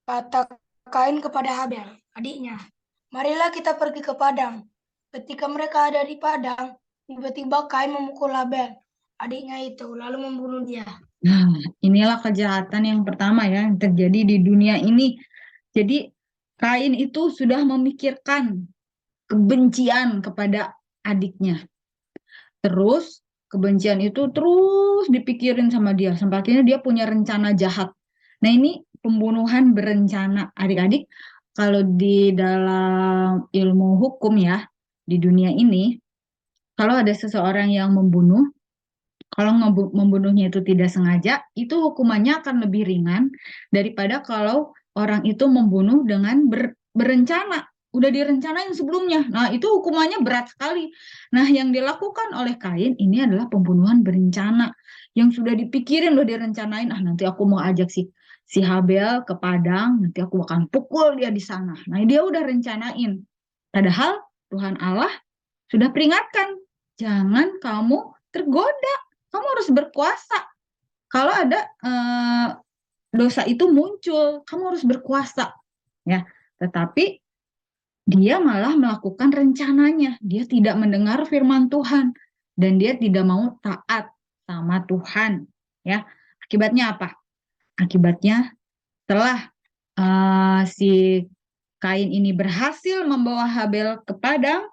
Kata Kain kepada Habel adiknya, marilah kita pergi ke padang. Ketika mereka ada di padang, tiba-tiba Kain memukul Habel adiknya itu, lalu membunuh dia. Nah, inilah kejahatan yang pertama ya yang terjadi di dunia ini. Jadi Kain itu sudah memikirkan kebencian kepada adiknya. Terus kebencian itu terus dipikirin sama dia. Sampai akhirnya dia punya rencana jahat. Nah, ini pembunuhan berencana. Adik-adik, kalau di dalam ilmu hukum ya, di dunia ini, kalau ada seseorang yang membunuh, kalau membunuhnya itu tidak sengaja, itu hukumannya akan lebih ringan daripada kalau orang itu membunuh dengan berencana. Udah direncanain sebelumnya. Nah, itu hukumannya berat sekali. Nah, yang dilakukan oleh Kain ini adalah pembunuhan berencana. Yang sudah dipikirin, udah direncanain, nanti aku mau ajak si Habel ke padang, nanti aku akan pukul dia di sana. Nah, dia udah rencanain. Padahal Tuhan Allah sudah peringatkan, jangan kamu tergoda. Kamu harus berkuasa. Kalau ada dosa itu muncul, kamu harus berkuasa. Ya, tetapi dia malah melakukan rencananya. Dia tidak mendengar firman Tuhan dan dia tidak mau taat sama Tuhan. Ya, akibatnya apa? Akibatnya setelah si Kain ini berhasil membawa Habel ke padang,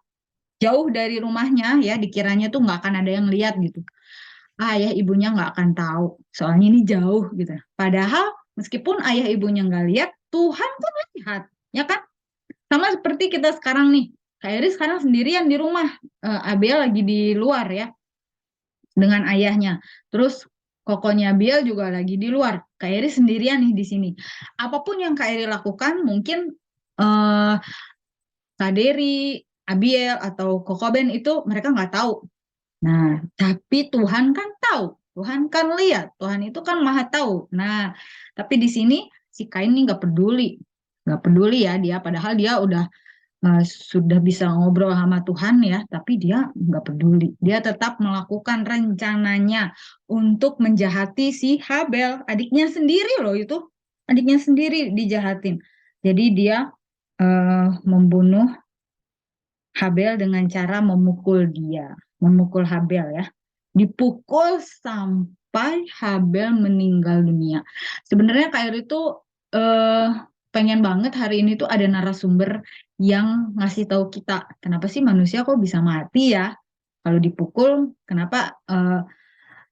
jauh dari rumahnya, ya dikiranya tuh nggak akan ada yang lihat gitu. Ayah ibunya nggak akan tahu, soalnya ini jauh gitu. Padahal meskipun ayah ibunya nggak lihat, Tuhan kan lihat, ya kan? Sama seperti kita sekarang nih, Kak Iris sekarang sendirian di rumah, Abel lagi di luar ya, dengan ayahnya. Terus kokonya Abel juga lagi di luar, Kak Iris sendirian nih di sini. Apapun yang Kak Iris lakukan, mungkin Kak Dery, Abiel, atau Koko Ben itu mereka nggak tahu. Nah, tapi Tuhan kan tahu, Tuhan kan lihat, Tuhan itu kan maha tahu. Nah, tapi di sini si Kain ini nggak peduli ya dia, padahal dia sudah bisa ngobrol sama Tuhan ya, tapi dia nggak peduli. Dia tetap melakukan rencananya untuk menjahati si Habel, adiknya sendiri loh itu, adiknya sendiri dijahatin. Jadi dia membunuh Habel dengan cara memukul Habel ya. Dipukul sampai Habel meninggal dunia. Sebenarnya Kak Iri itu pengen banget hari ini tuh ada narasumber yang ngasih tahu kita, kenapa sih manusia kok bisa mati ya? Kalau dipukul, kenapa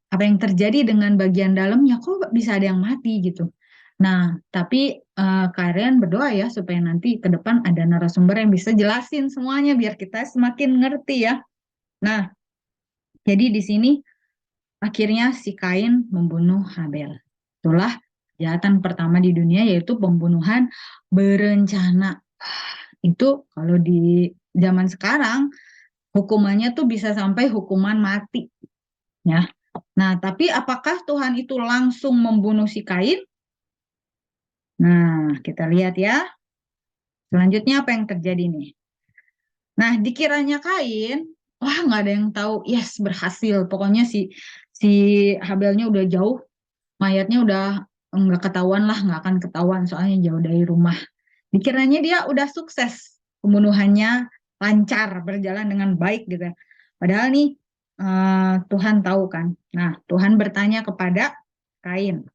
apa yang terjadi dengan bagian dalamnya kok bisa ada yang mati gitu. Nah, tapi kalian berdoa ya supaya nanti ke depan ada narasumber yang bisa jelasin semuanya biar kita semakin ngerti ya. Nah, jadi di sini akhirnya si Kain membunuh Habel. Itulah kejahatan pertama di dunia, yaitu pembunuhan berencana. Itu kalau di zaman sekarang hukumannya tuh bisa sampai hukuman mati. Ya, Nah, tapi apakah Tuhan itu langsung membunuh si Kain? Nah, kita lihat ya. Selanjutnya apa yang terjadi nih? Nah, dikiranya Kain, wah nggak ada yang tahu. Yes, berhasil. Pokoknya si Habelnya udah jauh, mayatnya udah nggak ketahuan lah, nggak akan ketahuan soalnya jauh dari rumah. Dikiranya dia udah sukses, pembunuhannya lancar, berjalan dengan baik gitu ya. Padahal nih Tuhan tahu kan. Nah, Tuhan bertanya kepada Kain.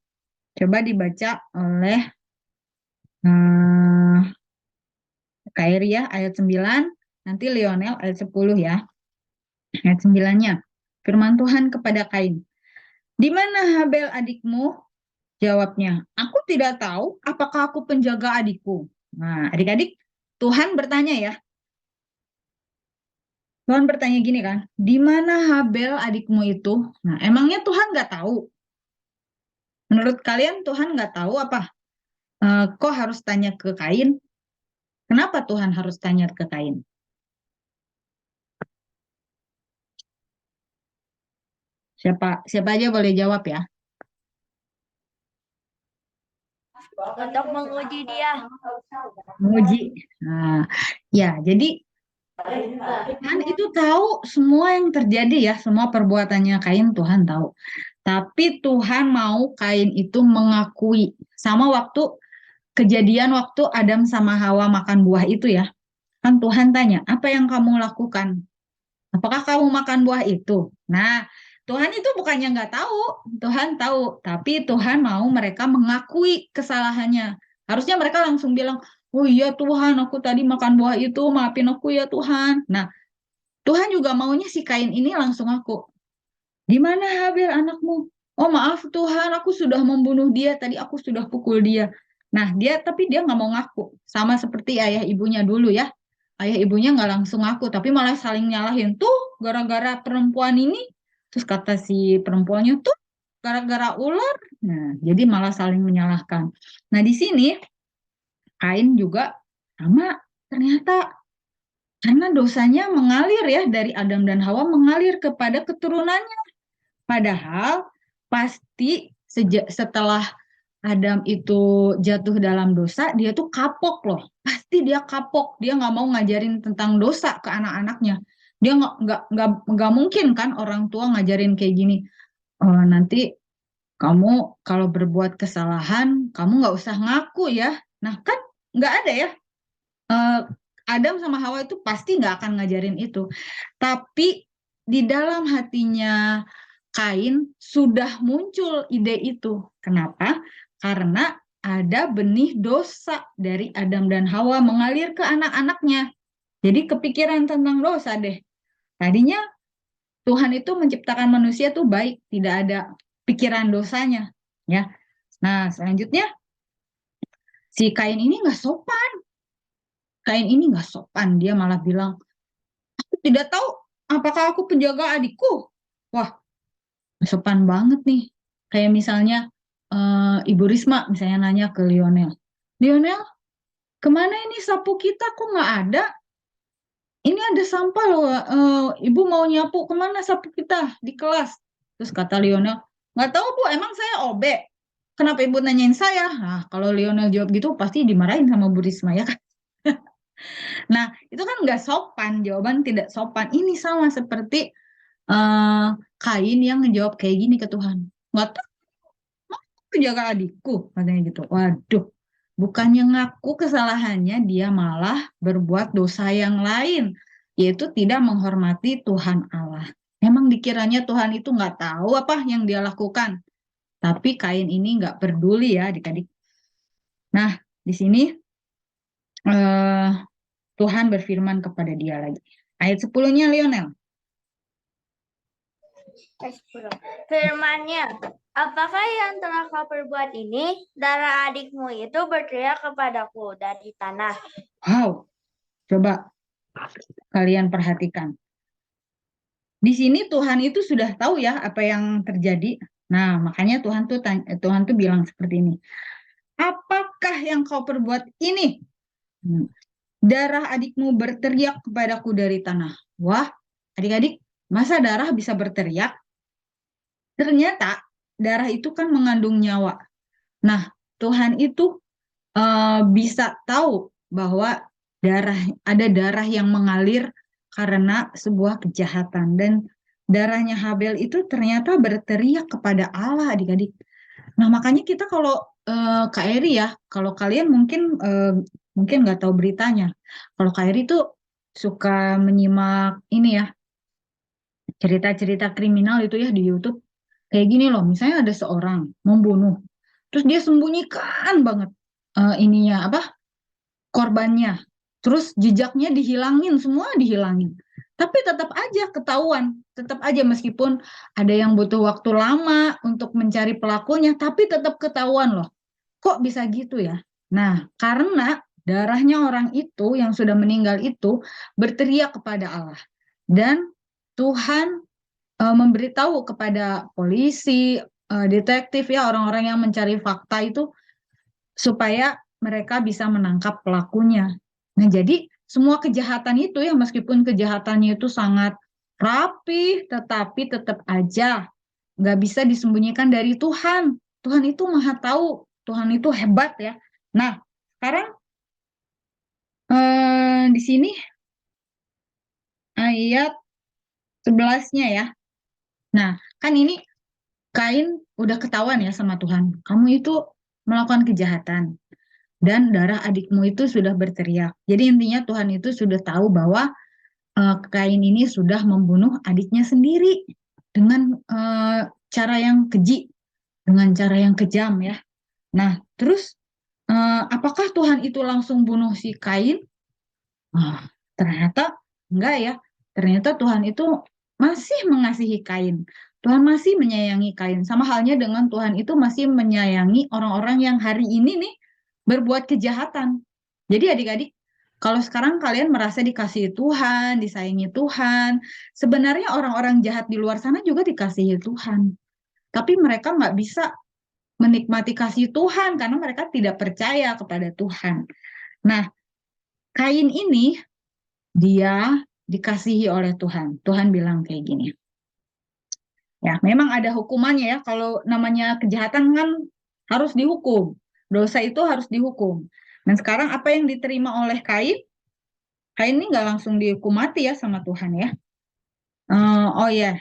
Coba dibaca oleh eh, Kairi ya, ayat 9, nanti Lionel ayat 10 ya. Ayat 9-nya. Firman Tuhan kepada Kain. Di mana Habel adikmu? Jawabnya, aku tidak tahu apakah aku penjaga adikku. Nah, adik-adik, Tuhan bertanya ya. Tuhan bertanya gini kan, di mana Habel adikmu itu? Nah, emangnya Tuhan nggak tahu? Menurut kalian Tuhan nggak tahu apa? Kok harus tanya ke Kain? Kenapa Tuhan harus tanya ke Kain? Siapa aja boleh jawab ya. Untuk menguji dia. Menguji. Nah, ya, jadi Tuhan itu tahu semua yang terjadi ya, semua perbuatannya Kain Tuhan tahu. Tapi Tuhan mau Kain itu mengakui. Sama waktu kejadian waktu Adam sama Hawa makan buah itu ya. Kan Tuhan tanya, apa yang kamu lakukan? Apakah kamu makan buah itu? Nah, Tuhan itu bukannya nggak tahu, Tuhan tahu. Tapi Tuhan mau mereka mengakui kesalahannya. Harusnya mereka langsung bilang, oh iya Tuhan, aku tadi makan buah itu, maafin aku ya Tuhan. Nah, Tuhan juga maunya si Kain ini langsung aku. Di mana Habel anakmu? Oh maaf Tuhan, aku sudah membunuh dia, tadi aku sudah pukul dia. Nah, tapi dia nggak mau ngaku. Sama seperti ayah ibunya dulu ya. Ayah ibunya nggak langsung ngaku, tapi malah saling nyalahin. Tuh, gara-gara perempuan ini. Terus kata si perempuannya, tuh, gara-gara ular. Nah, jadi malah saling menyalahkan. Nah, di sini Kain juga sama ternyata karena dosanya mengalir ya dari Adam dan Hawa mengalir kepada keturunannya. Padahal pasti setelah Adam itu jatuh dalam dosa, dia tuh kapok loh. Pasti dia kapok. Dia nggak mau ngajarin tentang dosa ke anak-anaknya. Dia nggak mungkin kan orang tua ngajarin kayak gini. "Oh, nanti kamu kalau berbuat kesalahan, kamu nggak usah ngaku ya." Nah kan nggak ada ya. Eh, Adam sama Hawa itu pasti nggak akan ngajarin itu. Tapi di dalam hatinya Kain sudah muncul ide itu. Kenapa? Karena ada benih dosa dari Adam dan Hawa mengalir ke anak-anaknya. Jadi kepikiran tentang dosa deh. Tadinya Tuhan itu menciptakan manusia tuh baik, tidak ada pikiran dosanya. Ya. Nah, selanjutnya si Kain ini nggak sopan. Kain ini nggak sopan. Dia malah bilang, aku tidak tahu apakah aku penjaga adikku. Wah, sopan banget nih. Kayak misalnya Ibu Risma misalnya nanya ke Lionel. Lionel, kemana ini sapu kita kok nggak ada? Ini ada sampah loh. Ibu mau nyapu kemana sapu kita di kelas? Terus kata Lionel, nggak tahu Bu, emang saya OB. Kenapa Ibu nanyain saya? Nah, kalau Lionel jawab gitu pasti dimarahin sama Bu Risma ya kan? Nah, itu kan nggak sopan, jawaban tidak sopan. Ini sama seperti Kain yang ngejawab kayak gini ke Tuhan. Nggak tahu, aku jaga adikku, katanya gitu. Waduh, bukannya ngaku kesalahannya, dia malah berbuat dosa yang lain, yaitu tidak menghormati Tuhan Allah. Memang dikiranya Tuhan itu nggak tahu apa yang dia lakukan. Tapi Kain ini nggak peduli ya adik-adik. Nah, di sini eh, Tuhan berfirman kepada dia lagi. Ayat 10-nya Lionel. Firman-Nya, apakah yang telah kau perbuat ini? Darah adikmu itu berteriak kepadaku dari tanah. Wow, coba kalian perhatikan. Di sini Tuhan itu sudah tahu ya apa yang terjadi. Nah, makanya Tuhan tuh bilang seperti ini. Apakah yang kau perbuat ini? Darah adikmu berteriak kepadaku dari tanah. Wah, adik-adik, masa darah bisa berteriak? ternyata darah itu kan mengandung nyawa. Nah, Tuhan itu bisa tahu bahwa ada darah yang mengalir karena sebuah kejahatan, dan darahnya Habel itu ternyata berteriak kepada Allah, adik-adik. Nah, makanya kita kalau Kak Eri ya, kalau kalian mungkin nggak tahu beritanya. Kalau Kak Eri tuh suka menyimak ini ya, cerita-cerita kriminal itu ya di YouTube. Kayak gini loh, misalnya ada seorang membunuh, terus dia sembunyikan banget ininya apa korbannya, terus jejaknya dihilangin, semua dihilangin. Tapi tetap aja ketahuan, tetap aja meskipun ada yang butuh waktu lama untuk mencari pelakunya, tapi tetap ketahuan loh. Kok bisa gitu ya? Nah, karena darahnya orang itu yang sudah meninggal itu berteriak kepada Allah. Dan Tuhan memberitahu kepada polisi, detektif ya, orang-orang yang mencari fakta itu supaya mereka bisa menangkap pelakunya. Nah, jadi semua kejahatan itu ya, meskipun kejahatannya itu sangat rapi, tetapi tetap aja nggak bisa disembunyikan dari Tuhan. Tuhan itu maha tahu, Tuhan itu hebat ya. Nah, sekarang di sini ayat 11-nya ya. Nah, kan ini Kain udah ketahuan ya sama Tuhan. Kamu itu melakukan kejahatan dan darah adikmu itu sudah berteriak. Jadi intinya Tuhan itu sudah tahu bahwa Kain ini sudah membunuh adiknya sendiri dengan cara yang keji, dengan cara yang kejam ya. Nah, terus apakah Tuhan itu langsung bunuh si Kain? Ternyata enggak ya. Ternyata Tuhan itu masih mengasihi Kain. Tuhan masih menyayangi Kain. Sama halnya dengan Tuhan itu masih menyayangi orang-orang yang hari ini nih berbuat kejahatan. Jadi adik-adik, kalau sekarang kalian merasa dikasihi Tuhan, disayangi Tuhan, sebenarnya orang-orang jahat di luar sana juga dikasihi Tuhan. Tapi mereka nggak bisa menikmati kasih Tuhan karena mereka tidak percaya kepada Tuhan. Nah, Kain ini dia dikasihi oleh Tuhan. Tuhan bilang kayak gini. Ya, memang ada hukumannya ya. Kalau namanya kejahatan kan harus dihukum. Dosa itu harus dihukum. Dan sekarang apa yang diterima oleh Kain? Kain ini nggak langsung dihukum mati ya sama Tuhan ya. Oh ya,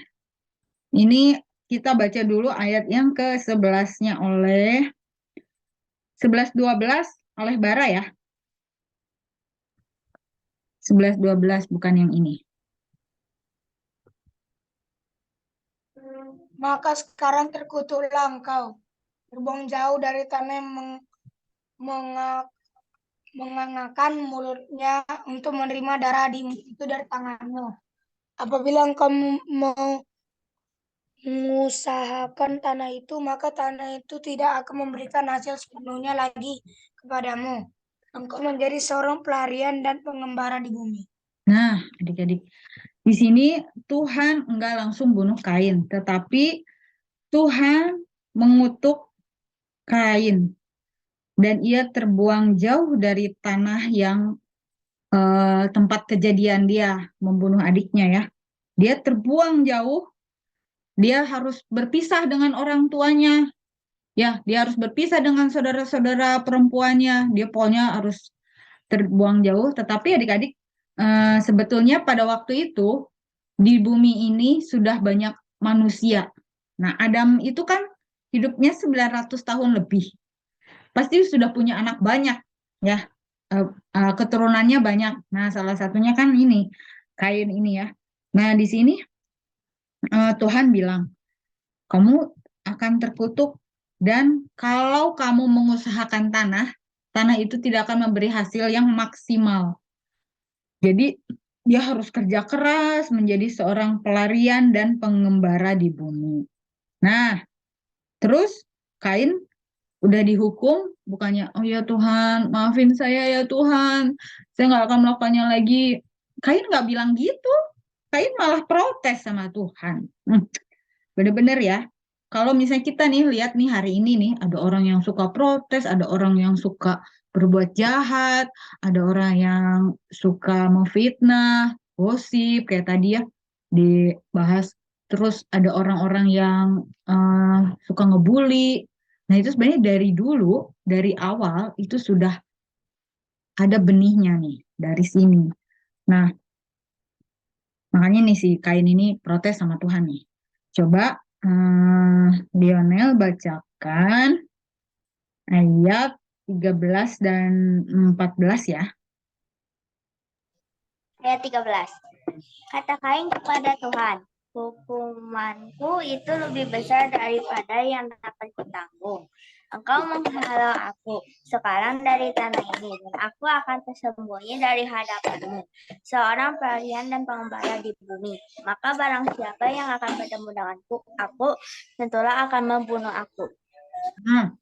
ini kita baca dulu ayat yang ke-11-nya oleh 11-12 oleh Bara ya. 11-12 bukan yang ini. Maka sekarang terkutuklah engkau, terbuang jauh dari tanah yang mengangkat mulutnya untuk menerima darah adikmu itu dari tanganmu. Apabila engkau mau mengusahakan tanah itu, maka tanah itu tidak akan memberikan hasil sepenuhnya lagi kepadamu. Engkau menjadi seorang pelarian dan pengembara di bumi. Nah, adik-adik, di sini Tuhan enggak langsung bunuh Kain, tetapi Tuhan mengutuk Kain dan ia terbuang jauh dari tanah yang tempat kejadian dia membunuh adiknya ya. Dia terbuang jauh, dia harus berpisah dengan orang tuanya. Ya, dia harus berpisah dengan saudara-saudara perempuannya. Dia pokoknya harus terbuang jauh, tetapi adik-adik sebetulnya pada waktu itu di bumi ini sudah banyak manusia. Nah, Adam itu kan hidupnya 900 tahun lebih. Pasti sudah punya anak banyak ya. Keturunannya banyak. Nah, salah satunya kan ini Kain ini ya. Nah, di sini Tuhan bilang, kamu akan terkutuk dan kalau kamu mengusahakan tanah itu tidak akan memberi hasil yang maksimal. Jadi dia harus kerja keras menjadi seorang pelarian dan pengembara di bumi. Nah, terus Kain udah dihukum, bukannya, oh ya Tuhan, maafin saya ya Tuhan, saya nggak akan melakukannya lagi. Kain nggak bilang gitu. Kain malah protes sama Tuhan. Bener-bener ya. Kalau misalnya kita nih lihat nih hari ini nih, ada orang yang suka protes, ada orang yang suka berbuat jahat, ada orang yang suka memfitnah, gosip, kayak tadi ya dibahas terus ada orang-orang yang suka ngebully. Nah, itu sebenarnya dari dulu, dari awal itu sudah ada benihnya nih dari sini. Nah, makanya nih si Kain ini protes sama Tuhan nih. Coba Lionel bacakan ayat 13 dan 14 ya. Ayat 13. Kata Kain kepada Tuhan, hukumanku itu lebih besar daripada yang dapat kutanggung. Engkau menghalau aku sekarang dari tanah ini, dan aku akan tersembunyi dari hadapanmu, seorang pelarian dan pengembara di bumi. Maka barang siapa yang akan bertemu denganku, aku tentulah akan membunuh aku. Nah,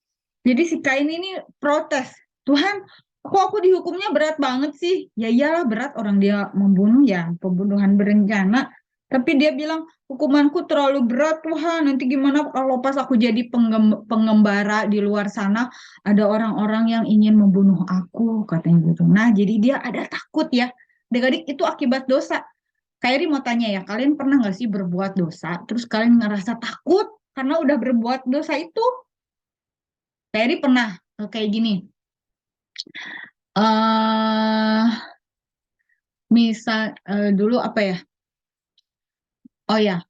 jadi si Kain ini protes. Tuhan, kok aku dihukumnya berat banget sih? Ya iyalah berat, orang dia membunuh ya, pembunuhan berencana. Tapi dia bilang, hukumanku terlalu berat Tuhan. Nanti gimana kalau pas aku jadi pengembara di luar sana, ada orang-orang yang ingin membunuh aku, katanya gitu. Nah, jadi dia ada takut ya. Adik-adik itu akibat dosa. Kairi mau tanya ya, kalian pernah nggak sih berbuat dosa, terus kalian ngerasa takut karena udah berbuat dosa itu? Kairi pernah kayak gini. Misal dulu apa ya? Oh ya,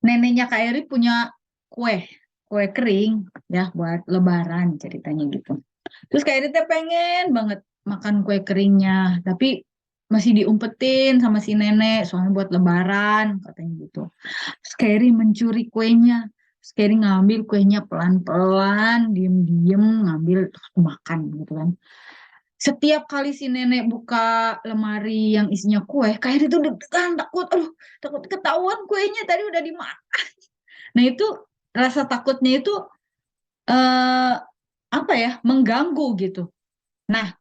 neneknya Kak Eri punya kue kering ya buat Lebaran ceritanya gitu. Terus Kak Eri teh pengen banget makan kue keringnya, tapi masih diumpetin sama si nenek soalnya buat Lebaran katanya gitu. Terus Kak Eri mencuri kuenya. Terus Kak Eri ngambil kuenya pelan-pelan, diem-diem ngambil terus makan gitu kan. Setiap kali si nenek buka lemari yang isinya kue, Kak Eri tuh deg-degan, takut, takut ketahuan kuenya tadi udah dimakan. Nah itu rasa takutnya itu eh, apa ya, mengganggu gitu. Nah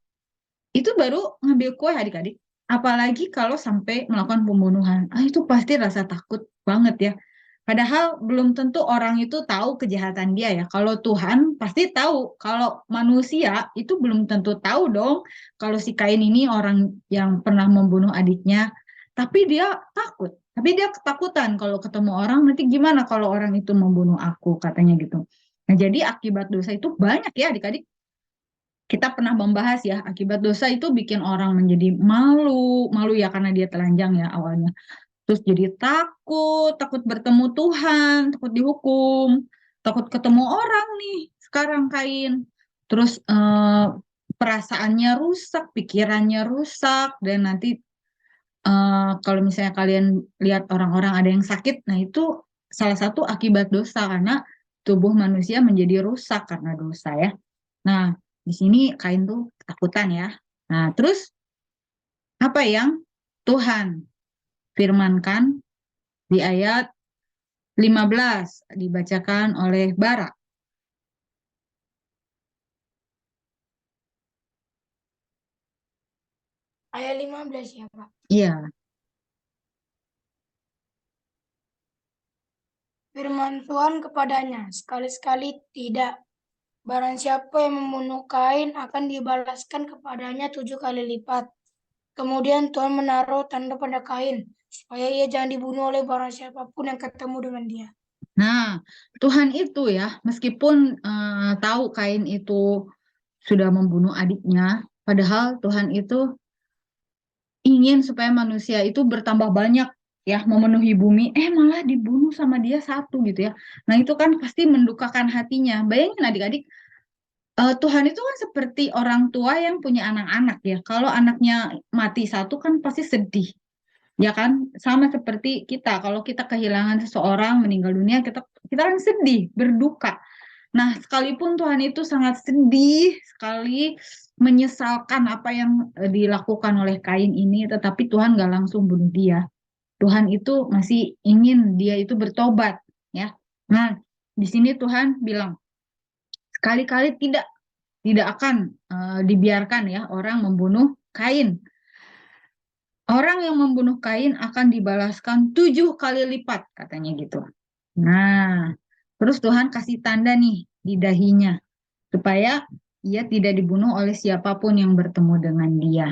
itu baru ngambil kue adik-adik. Apalagi kalau sampai melakukan pembunuhan, itu pasti rasa takut banget ya. Padahal belum tentu orang itu tahu kejahatan dia ya. Kalau Tuhan pasti tahu. Kalau manusia itu belum tentu tahu dong. Kalau si Kain ini orang yang pernah membunuh adiknya. Tapi dia takut. Tapi dia ketakutan kalau ketemu orang nanti gimana kalau orang itu membunuh aku katanya gitu. Nah jadi akibat dosa itu banyak ya adik-adik. Kita pernah membahas ya akibat dosa itu bikin orang menjadi malu. Malu ya karena dia telanjang ya awalnya. Terus jadi takut bertemu Tuhan, takut dihukum, takut ketemu orang nih sekarang Kain. Terus perasaannya rusak, pikirannya rusak, dan nanti kalau misalnya kalian lihat orang-orang ada yang sakit, nah itu salah satu akibat dosa karena tubuh manusia menjadi rusak karena dosa ya. Nah, di sini Kain tuh ketakutan ya. Nah, terus apa yang Tuhan firmankan di ayat 15 dibacakan oleh Bara. Ayat 15 ya, Pak. Iya. Firman Tuhan kepadanya, sekali-sekali tidak. Barang siapa yang membunuh Kain akan dibalaskan kepadanya 7 kali lipat. Kemudian Tuhan menaruh tanda pada Kain, supaya ia jangan dibunuh oleh barang siapapun yang ketemu dengan dia. Nah, Tuhan itu ya, meskipun tahu Kain itu sudah membunuh adiknya, padahal Tuhan itu ingin supaya manusia itu bertambah banyak ya, memenuhi bumi, malah dibunuh sama dia satu gitu ya. Nah, itu kan pasti mendukakan hatinya. Bayangin adik-adik, Tuhan itu kan seperti orang tua yang punya anak-anak ya. Kalau anaknya mati satu kan pasti sedih. Ya kan, sama seperti kita. Kalau kita kehilangan seseorang meninggal dunia, kita kan sedih, berduka. Nah, sekalipun Tuhan itu sangat sedih sekali, menyesalkan apa yang dilakukan oleh Kain ini, tetapi Tuhan gak langsung bunuh dia. Tuhan itu masih ingin dia itu bertobat, ya. Nah, di sini Tuhan bilang, sekali-kali tidak akan dibiarkan ya orang membunuh Kain. Orang yang membunuh Kain akan dibalaskan 7 kali lipat, katanya gitu. Nah, terus Tuhan kasih tanda nih di dahinya, supaya ia tidak dibunuh oleh siapapun yang bertemu dengan dia.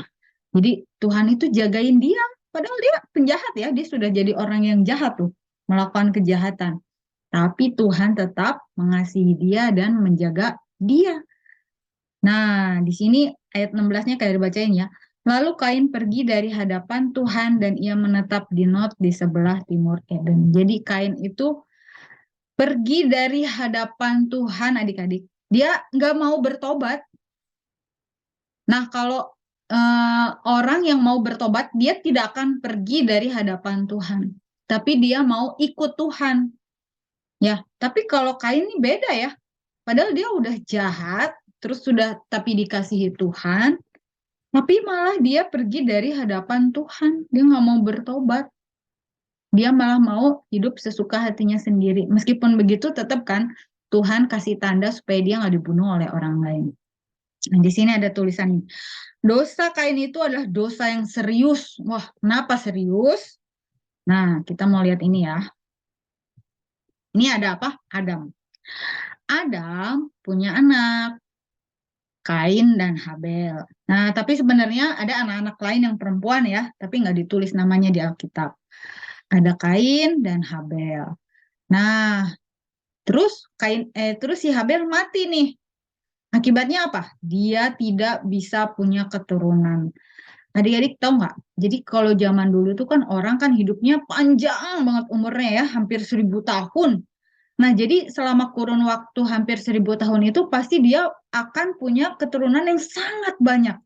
Jadi Tuhan itu jagain dia, padahal dia penjahat ya, dia sudah jadi orang yang jahat tuh. melakukan kejahatan. Tapi Tuhan tetap mengasihi dia dan menjaga dia. Nah, di sini ayat 16-nya kayak dibacain ya. Lalu Kain pergi dari hadapan Tuhan dan ia menetap di Nod di sebelah timur Eden. Jadi Kain itu pergi dari hadapan Tuhan, adik-adik. Dia nggak mau bertobat. Nah, kalau orang yang mau bertobat, dia tidak akan pergi dari hadapan Tuhan. Tapi dia mau ikut Tuhan. Ya, tapi kalau Kain ini beda ya. Padahal dia udah jahat, terus sudah tapi dikasihi Tuhan, tapi malah dia pergi dari hadapan Tuhan. Dia nggak mau bertobat. Dia malah mau hidup sesuka hatinya sendiri. Meskipun begitu, tetap kan Tuhan kasih tanda supaya dia nggak dibunuh oleh orang lain. Nah, di sini ada tulisan nih. Dosa Kain itu adalah dosa yang serius. Wah, kenapa serius? Nah, kita mau lihat ini ya. Ini ada apa? Adam. Adam punya anak, Kain dan Habel. Nah, tapi sebenarnya ada anak-anak lain yang perempuan ya, tapi nggak ditulis namanya di Alkitab. Ada Kain dan Habel. Nah, terus si Habel mati nih. Akibatnya apa? Dia tidak bisa punya keturunan. Adik-adik tahu nggak? Jadi kalau zaman dulu tuh kan orang kan hidupnya panjang banget umurnya ya, hampir 1000 tahun. Nah, jadi selama kurun waktu hampir 1000 tahun itu pasti dia akan punya keturunan yang sangat banyak.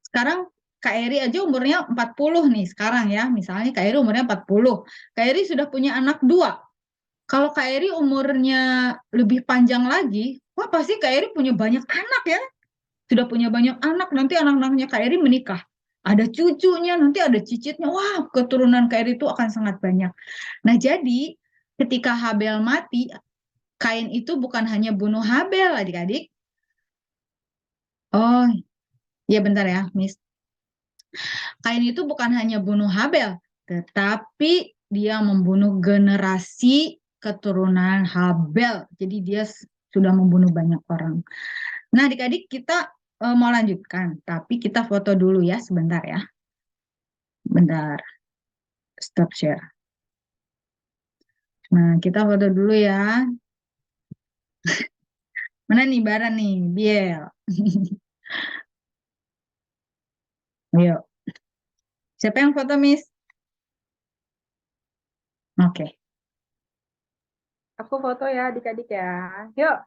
Sekarang Kak Eri aja umurnya 40 nih sekarang ya. Misalnya Kak Eri umurnya 40. Kak Eri sudah punya anak 2. Kalau Kak Eri umurnya lebih panjang lagi, wah pasti Kak Eri punya banyak anak ya. Sudah punya banyak anak, nanti anak-anaknya Kak Eri menikah. Ada cucunya, nanti ada cicitnya. Wah, keturunan Kak Eri itu akan sangat banyak. Nah, jadi ketika Habel mati, Kain itu bukan hanya bunuh Habel, adik-adik. Oh, ya bentar ya, Miss. Kain itu bukan hanya bunuh Habel, tetapi dia membunuh generasi keturunan Habel. Jadi dia sudah membunuh banyak orang. Nah, adik-adik kita mau lanjutkan, tapi kita foto dulu ya sebentar ya. Bentar. Stop share. Nah, kita foto dulu ya. Mana nih Bara nih, Biel. Ayo. Siapa yang foto, Miss? Oke. Aku foto ya adik-adik ya. Yuk,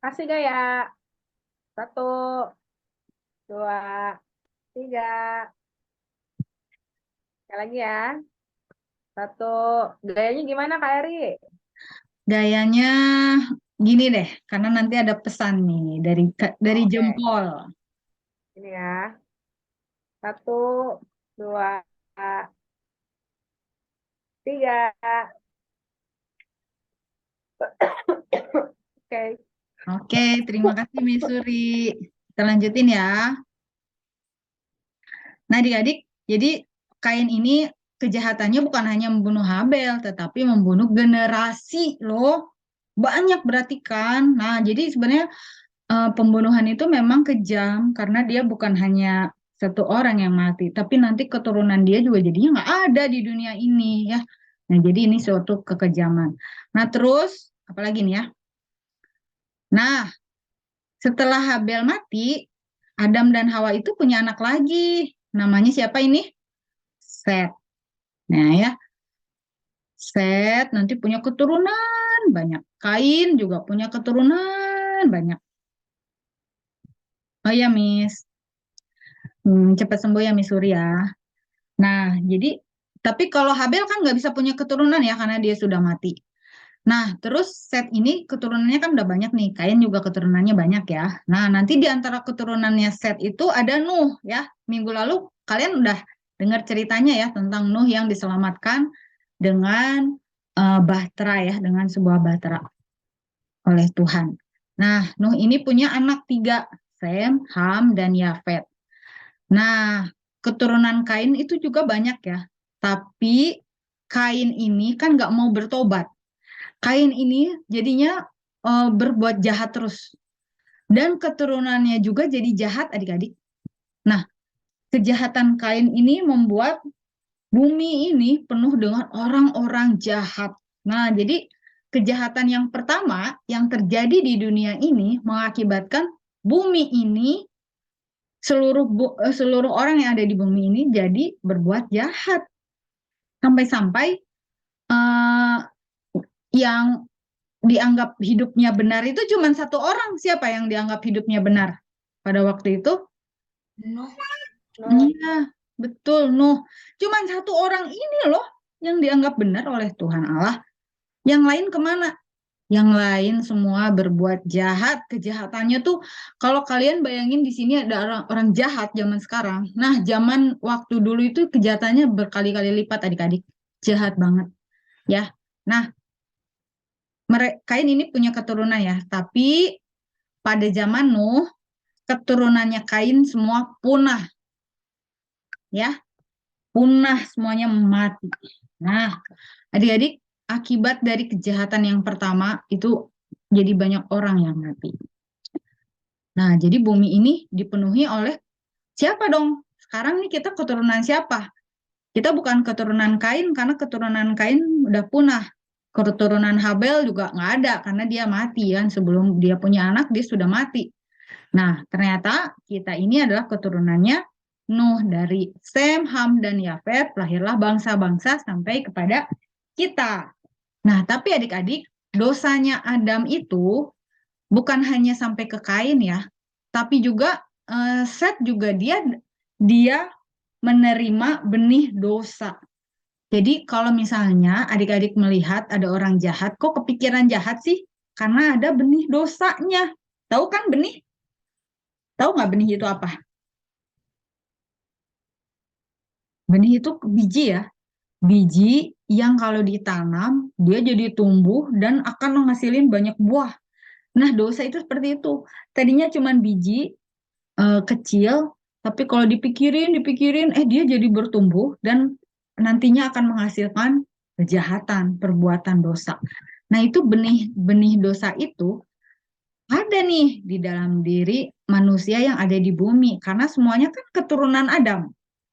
kasih gaya. 1, 2, 3. Sekali lagi ya. 1. Gayanya gimana Kak Eri? Gayanya gini deh, karena nanti ada pesan nih dari Oke. jempol. Ini ya. 1, 2, 3. Oke. Oke, terima kasih Miss Suri. Kita lanjutin ya. Nah, adik-adik, jadi Kain ini kejahatannya bukan hanya membunuh Habel, tetapi membunuh generasi loh. Banyak berarti kan. Nah, jadi sebenarnya pembunuhan itu memang kejam karena dia bukan hanya satu orang yang mati, tapi nanti keturunan dia juga jadinya nggak ada di dunia ini ya. Nah, jadi ini suatu kekejaman. Nah, terus apalagi nih ya? Nah, setelah Habel mati, Adam dan Hawa itu punya anak lagi. Namanya siapa ini? Set. Nah ya, Set nanti punya keturunan banyak. Kain juga punya keturunan banyak. Oh ya, Miss. Cepat sembuh ya, Miss Surya. Nah, jadi, tapi kalau Habel kan nggak bisa punya keturunan ya, karena dia sudah mati. Nah, terus Set ini keturunannya kan udah banyak nih. Kain juga keturunannya banyak ya. Nah, nanti di antara keturunannya Set itu ada Nuh ya. Minggu lalu kalian udah dengar ceritanya ya tentang Nuh yang diselamatkan dengan bahtera ya, dengan sebuah bahtera oleh Tuhan. Nah, Nuh ini punya anak 3, Sem, Ham, dan Yafet. Nah, keturunan Kain itu juga banyak ya. Tapi Kain ini kan nggak mau bertobat. Kain ini jadinya berbuat jahat terus. Dan keturunannya juga jadi jahat adik-adik. Nah, kejahatan Kain ini membuat bumi ini penuh dengan orang-orang jahat. Nah, jadi kejahatan yang pertama yang terjadi di dunia ini mengakibatkan bumi ini seluruh orang yang ada di bumi ini jadi berbuat jahat. Sampai-sampai eh, yang dianggap hidupnya benar itu cuma satu orang. Siapa yang dianggap hidupnya benar pada waktu itu? Nuh. Iya, betul, Nuh. Cuman satu orang ini loh yang dianggap benar oleh Tuhan Allah. Yang lain kemana? Yang lain semua berbuat jahat. Kejahatannya tuh kalau kalian bayangin di sini ada orang jahat zaman sekarang. Nah, zaman waktu dulu itu kejahatannya berkali-kali lipat adik-adik. Jahat banget, ya. Nah, Kain ini punya keturunan ya, tapi pada zaman Nuh keturunannya Kain semua punah, ya, punah semuanya mati. Nah, adik-adik, akibat dari kejahatan yang pertama itu jadi banyak orang yang mati. Nah, jadi bumi ini dipenuhi oleh siapa dong? Sekarang nih kita keturunan siapa? Kita bukan keturunan Kain karena keturunan Kain udah punah. Keturunan Habel juga nggak ada karena dia mati kan, sebelum dia punya anak dia sudah mati. Nah, ternyata kita ini adalah keturunannya Nuh. Dari Sem, Ham, dan Yafet lahirlah bangsa-bangsa sampai kepada kita. Nah, tapi adik-adik, dosanya Adam itu bukan hanya sampai ke Kain ya, tapi juga Set juga dia menerima benih dosa. Jadi kalau misalnya adik-adik melihat ada orang jahat, kok kepikiran jahat sih? Karena ada benih dosanya. Tahu kan benih? Tahu nggak benih itu apa? Benih itu biji ya. Biji yang kalau ditanam, dia jadi tumbuh dan akan menghasilin banyak buah. Nah, dosa itu seperti itu. Tadinya cuma biji kecil, tapi kalau dipikirin, dia jadi bertumbuh dan nantinya akan menghasilkan kejahatan, perbuatan dosa. Nah, itu benih dosa itu ada nih di dalam diri manusia yang ada di bumi, karena semuanya kan keturunan Adam.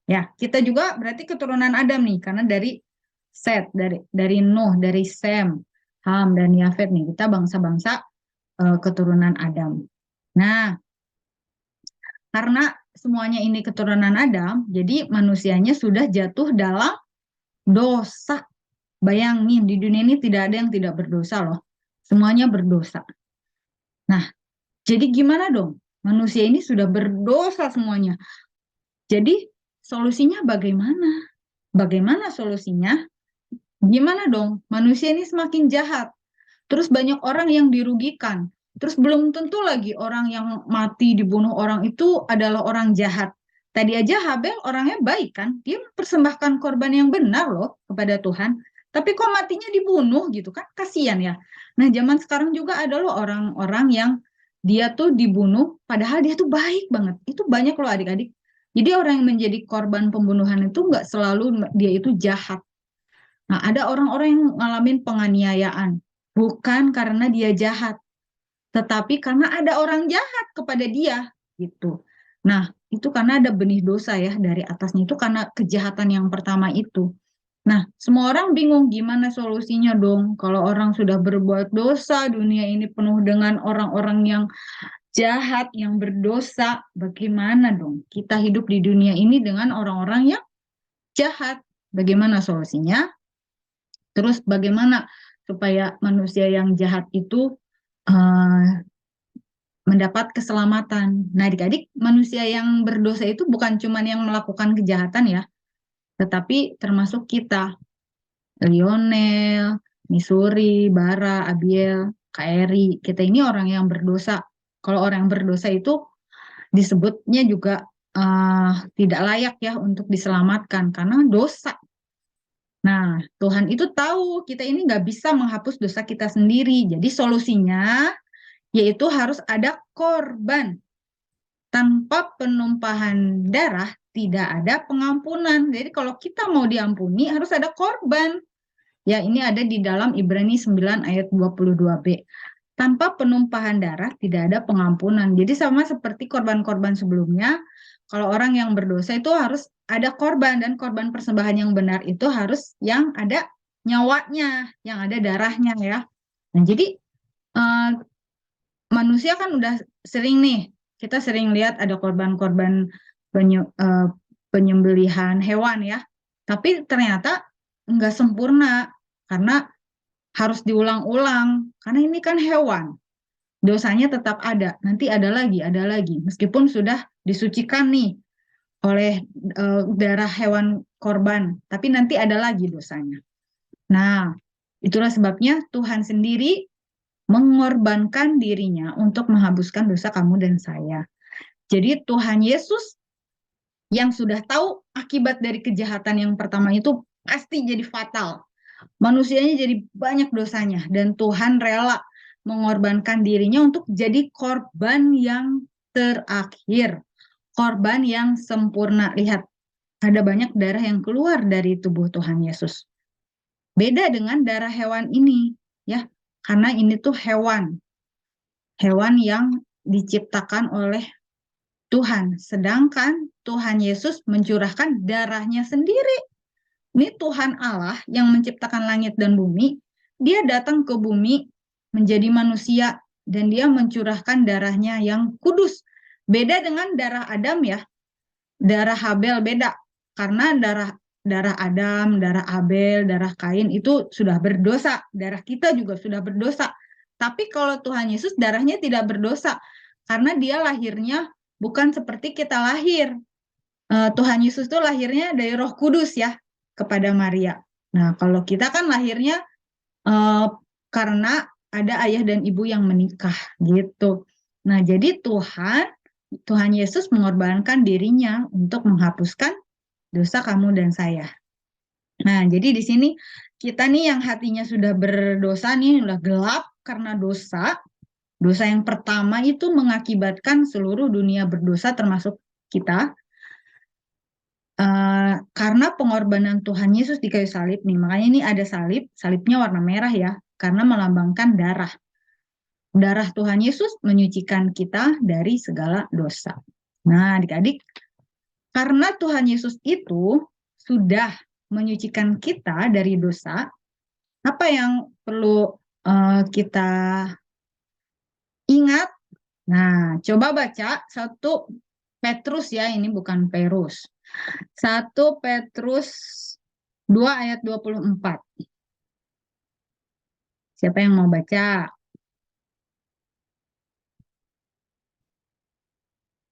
Ya, kita juga berarti keturunan Adam nih, karena dari Set, dari Nuh, dari Sem, Ham, dan Yafet nih, kita bangsa-bangsa keturunan Adam. Nah, karena semuanya ini keturunan Adam, jadi manusianya sudah jatuh dalam dosa. Bayangin, di dunia ini tidak ada yang tidak berdosa loh. Semuanya berdosa. Nah, jadi gimana dong? Manusia ini sudah berdosa semuanya. Jadi solusinya bagaimana? Bagaimana solusinya? Gimana dong? Manusia ini semakin jahat. Terus banyak orang yang dirugikan. Terus belum tentu lagi orang yang mati dibunuh orang itu adalah orang jahat. Tadi aja Habel orangnya baik kan? Dia mempersembahkan korban yang benar loh kepada Tuhan. Tapi kok matinya dibunuh gitu kan? Kasihan ya. Nah, zaman sekarang juga ada loh orang-orang yang dia tuh dibunuh padahal dia tuh baik banget. Itu banyak loh adik-adik. Jadi orang yang menjadi korban pembunuhan itu nggak selalu dia itu jahat. Nah, ada orang-orang yang ngalamin penganiayaan. Bukan karena dia jahat, tetapi karena ada orang jahat kepada dia, gitu. Nah, itu karena ada benih dosa ya dari atasnya, itu karena kejahatan yang pertama itu. Nah, semua orang bingung gimana solusinya dong. Kalau orang sudah berbuat dosa, dunia ini penuh dengan orang-orang yang jahat, yang berdosa, bagaimana dong kita hidup di dunia ini dengan orang-orang yang jahat? Bagaimana solusinya? Terus bagaimana supaya manusia yang jahat itu mendapat keselamatan. Nah, adik-adik, manusia yang berdosa itu bukan cuma yang melakukan kejahatan ya, tetapi termasuk kita. Lionel, Missouri, Bara, Abiel, Kaeri, kita ini orang yang berdosa. Kalau orang yang berdosa itu disebutnya juga tidak layak ya untuk diselamatkan karena dosa. Nah, Tuhan itu tahu kita ini nggak bisa menghapus dosa kita sendiri. Jadi solusinya yaitu harus ada korban. Tanpa penumpahan darah tidak ada pengampunan. Jadi kalau kita mau diampuni harus ada korban. Ya, ini ada di dalam Ibrani 9 ayat 22b. Tanpa penumpahan darah tidak ada pengampunan. Jadi sama seperti korban-korban sebelumnya, kalau orang yang berdosa itu harus ada korban, dan korban persembahan yang benar itu harus yang ada nyawanya, yang ada darahnya ya. Nah, jadi eh, manusia kan udah sering nih, kita sering lihat ada korban-korban penyembelihan hewan ya. Tapi ternyata nggak sempurna karena harus diulang-ulang. Karena ini kan hewan, dosanya tetap ada. Nanti ada lagi. Meskipun sudah disucikan nih oleh darah hewan korban, tapi nanti ada lagi dosanya. Nah, itulah sebabnya Tuhan sendiri mengorbankan dirinya untuk menghapuskan dosa kamu dan saya. Jadi Tuhan Yesus yang sudah tahu akibat dari kejahatan yang pertama itu pasti jadi fatal. Manusianya jadi banyak dosanya, dan Tuhan rela mengorbankan dirinya untuk jadi korban yang terakhir, korban yang sempurna. Lihat, ada banyak darah yang keluar dari tubuh Tuhan Yesus. Beda dengan darah hewan ini, ya, karena ini tuh hewan yang diciptakan oleh Tuhan, sedangkan Tuhan Yesus mencurahkan darahnya sendiri. Ini Tuhan Allah yang menciptakan langit dan bumi, dia datang ke bumi menjadi manusia dan dia mencurahkan darahnya yang kudus. Beda dengan darah Adam ya, darah Habel beda, karena darah Adam, darah Abel, darah Kain itu sudah berdosa, darah kita juga sudah berdosa. Tapi kalau Tuhan Yesus darahnya tidak berdosa, karena dia lahirnya bukan seperti kita lahir. Tuhan Yesus itu lahirnya dari Roh Kudus ya, kepada Maria. Nah, kalau kita kan lahirnya karena ada ayah dan ibu yang menikah gitu. Nah, jadi Tuhan Yesus mengorbankan dirinya untuk menghapuskan dosa kamu dan saya. Nah, jadi di sini kita nih yang hatinya sudah berdosa nih, sudah gelap karena dosa. Dosa yang pertama itu mengakibatkan seluruh dunia berdosa termasuk kita. Karena pengorbanan Tuhan Yesus di kayu salib nih, makanya ini ada salibnya warna merah ya, karena melambangkan darah. Darah Tuhan Yesus menyucikan kita dari segala dosa. Nah, adik-adik, karena Tuhan Yesus itu sudah menyucikan kita dari dosa, apa yang perlu kita ingat? Nah, coba baca 1 Petrus ya, ini bukan Perus. 1 Petrus 2 ayat 24. Siapa yang mau baca?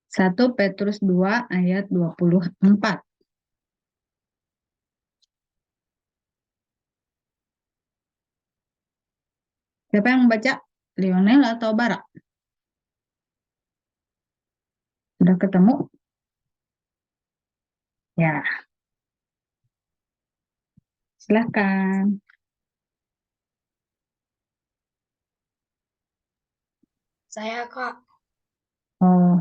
1 Petrus 2 ayat 24. Siapa yang membaca? Lionel atau Bara? Sudah ketemu? Ya. Silakan. Saya Kak. Oh,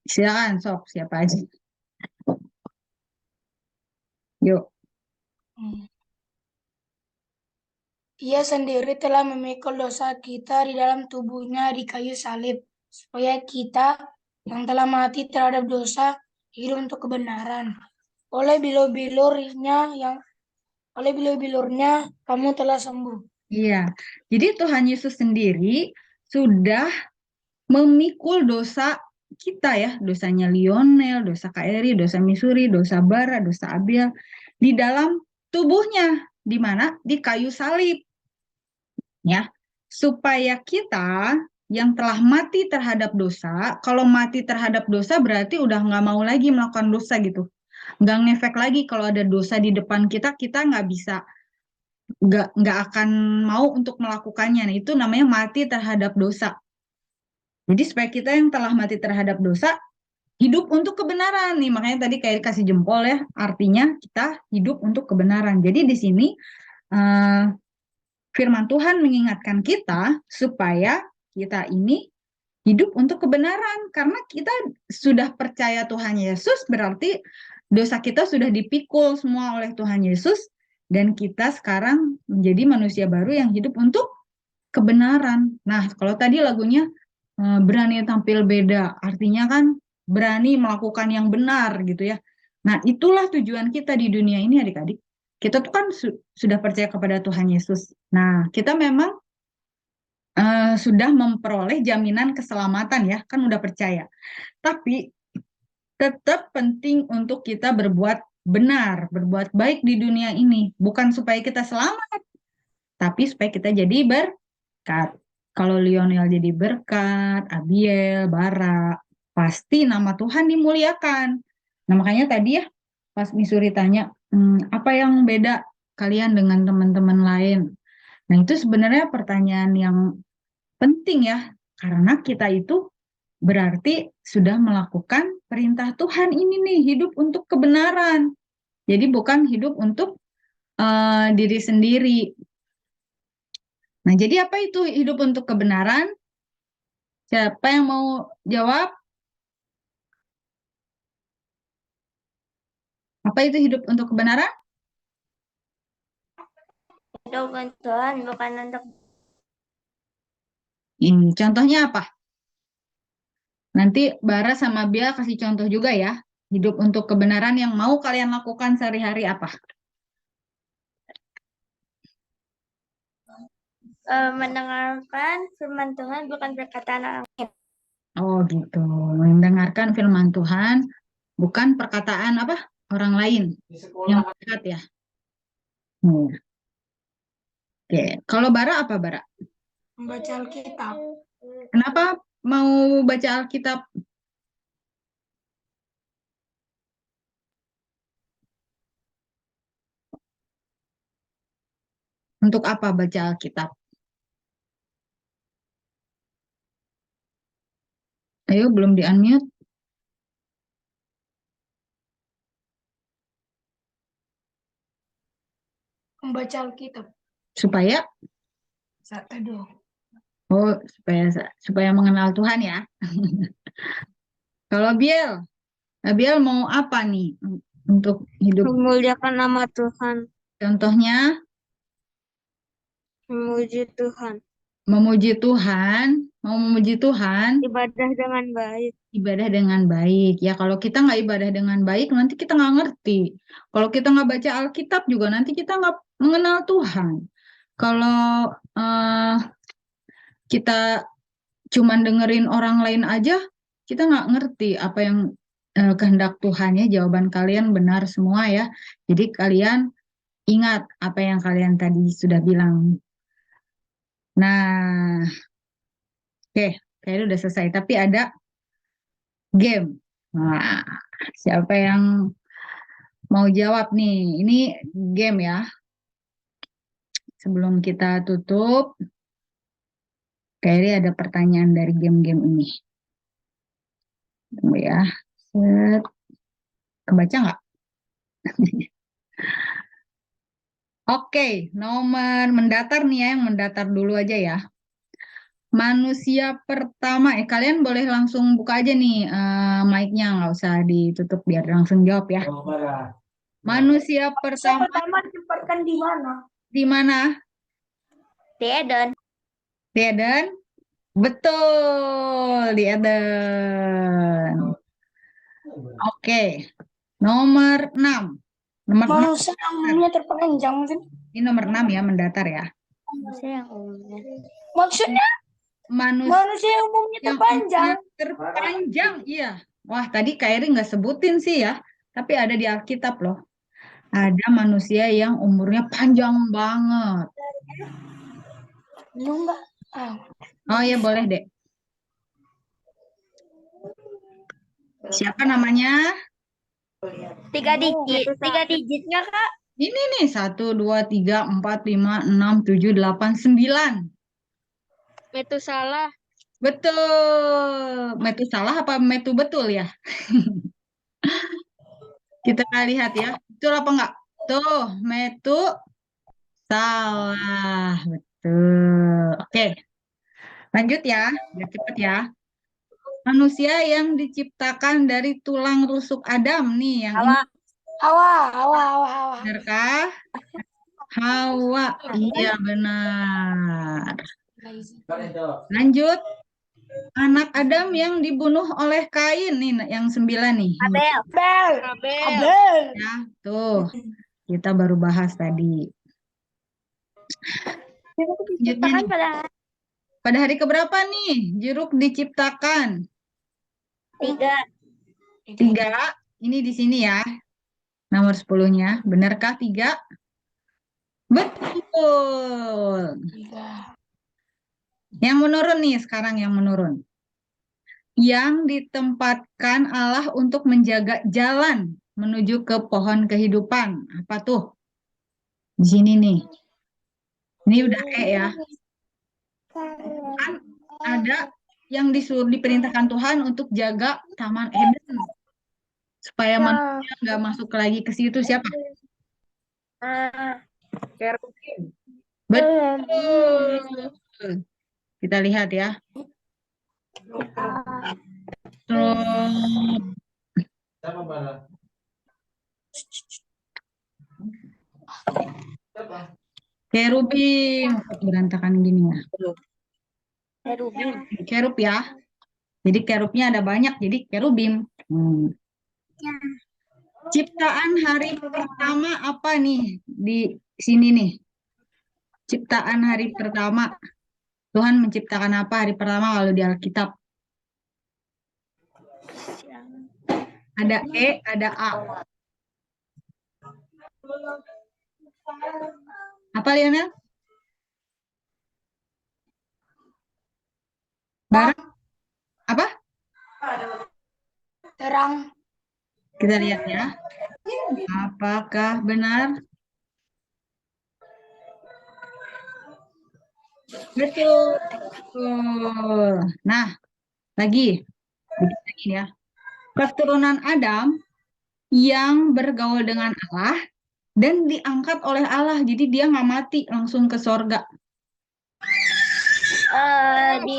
silakan sok siapa aja. Yuk. Ia sendiri telah memikul dosa kita di dalam tubuhnya di kayu salib, supaya kita yang telah mati terhadap dosa hidup untuk kebenaran. Oleh bilur-bilurnya kamu telah sembuh. Iya. Jadi Tuhan Yesus sendiri sudah memikul dosa kita ya, dosanya Lionel, dosa Kak Eri, dosa Misuri, dosa Bara, dosa Abiel di dalam tubuhnya, di mana? Di kayu salib. Ya, supaya kita yang telah mati terhadap dosa, kalau mati terhadap dosa berarti udah nggak mau lagi melakukan dosa gitu, nggak ngefek lagi kalau ada dosa di depan kita nggak bisa, nggak akan mau untuk melakukannya. Nah, itu namanya mati terhadap dosa. Jadi supaya kita yang telah mati terhadap dosa hidup untuk kebenaran nih, makanya tadi kayak kasih jempol ya, artinya kita hidup untuk kebenaran. Jadi di sini firman Tuhan mengingatkan kita supaya kita ini hidup untuk kebenaran, karena kita sudah percaya Tuhan Yesus, berarti dosa kita sudah dipikul semua oleh Tuhan Yesus, dan kita sekarang menjadi manusia baru yang hidup untuk kebenaran. Nah, kalau tadi lagunya berani tampil beda, artinya kan berani melakukan yang benar gitu ya. Nah, itulah tujuan kita di dunia ini adik-adik. Kita tuh kan sudah percaya kepada Tuhan Yesus. Nah, kita memang sudah memperoleh jaminan keselamatan ya, kan udah percaya. Tapi tetap penting untuk kita berbuat benar, berbuat baik di dunia ini. Bukan supaya kita selamat, tapi supaya kita jadi berkat. Kalau Lionel jadi berkat, Abiel, Bara, pasti nama Tuhan dimuliakan. Nah, makanya tadi ya, pas Misuri tanya, apa yang beda kalian dengan teman-teman lain? Nah, itu sebenarnya pertanyaan yang penting ya, karena kita itu berarti sudah melakukan perintah Tuhan ini nih, hidup untuk kebenaran. Jadi bukan hidup untuk diri sendiri. Nah, jadi apa itu hidup untuk kebenaran? Siapa yang mau jawab? Apa itu hidup untuk kebenaran? Hidup untuk Tuhan, bukan untuk Ini contohnya apa? Nanti Bara sama Bia kasih contoh juga ya. Hidup untuk kebenaran yang mau kalian lakukan sehari-hari apa? mendengarkan firman Tuhan, bukan perkataan orang lain. Oh gitu, mendengarkan firman Tuhan, bukan perkataan apa? Orang lain yang dekat ya. Oke, kalau Bara apa Bara? Membaca Alkitab. Kenapa mau baca Alkitab? Untuk apa baca Alkitab? Ayo, belum di-unmute. Membaca Alkitab. Supaya? Saat teduh. Oh, supaya mengenal Tuhan ya. Kalau Biel mau apa nih untuk hidup? Memuliakan nama Tuhan, Contohnya memuji Tuhan, memuji Tuhan, mau memuji Tuhan, ibadah dengan baik. ibadah dengan baik. Ya kalau kita nggak ibadah dengan baik, nanti kita nggak ngerti. Kalau kita nggak baca Alkitab juga, nanti kita nggak mengenal Tuhan. Kalau kita cuman dengerin orang lain aja, kita nggak ngerti apa yang kehendak Tuhan ya. Jawaban kalian benar semua ya. Jadi kalian ingat apa yang kalian tadi sudah bilang. Nah, oke, kayaknya udah selesai. Tapi ada game. Nah, siapa yang mau jawab nih? Ini game ya. Sebelum kita tutup, kayaknya ada pertanyaan dari game-game ini. Tunggu ya. Set. Kebaca nggak? Oke, nomor mendatar nih ya, yang mendatar dulu aja ya. Manusia pertama, kalian boleh langsung buka aja nih mic-nya, nggak usah ditutup biar langsung jawab ya. Manusia pertama ditempatkan di mana? di mana? Di Eden. Di Eden? Betul, di Eden. Oke, nomor 6. Nomor 6. Manusia yang umumnya terpanjang mungkin. Ini nomor 6 ya, mendatar ya. Manusia yang umumnya. Maksudnya Manusia manusia yang umumnya yang terpanjang. umurnya terpanjang, iya. Wah, tadi Kak Eri nggak sebutin sih ya, tapi ada di Alkitab loh. Ada manusia yang umurnya panjang banget. Lu enggak? Oh ya, boleh deh. Siapa namanya? 3 digit. 3 digitnya, Kak. Ini nih, 1, 2, 3, 4, 5, 6, 7, 8, 9. Metusalah, Betul. Metu salah apa metu betul ya? Kita lihat ya. Betul apa enggak? Tuh, metu salah. Betul. Oke. Lanjut ya. Biar cepet ya. Manusia yang diciptakan dari tulang rusuk Adam nih. Yang ini Hawa. benarkah? Hawa. Iya benar. Lanjut. Anak Adam yang dibunuh oleh Kain nih, yang 9 nih. Abel. Ya, tuh. Kita baru bahas tadi. Diciptakan Selanjutnya nih, pada pada hari keberapa nih Jeruk diciptakan? 3. 3. Ini di sini ya. Nomor 10-nya. Benarkah 3? Betul. Yang menurun nih sekarang yang menurun. Yang ditempatkan Allah untuk menjaga jalan menuju ke pohon kehidupan. Apa tuh? Di sini nih. Ini udah ya. Kan ada yang diperintahkan Tuhan untuk jaga Taman Eden supaya manusia nggak masuk lagi ke situ. Siapa? Cherubim. Betul. Kita lihat ya. Terus Kerubim. Berantakan gini ya. Cherubim. Kerub ya. Jadi kerubnya ada banyak, jadi kerubim. Ciptaan hari pertama apa nih di sini nih? Ciptaan hari pertama. Tuhan menciptakan apa hari pertama kalau di Alkitab? Ada E, ada A. Apa Lionel? Barang? Apa? Terang. Kita lihat ya. Apakah benar? Betul. Nah, lagi. Dikit lagi ya. Keturunan Adam yang bergaul dengan Allah dan diangkat oleh Allah. Jadi dia nggak mati, langsung ke sorga. Di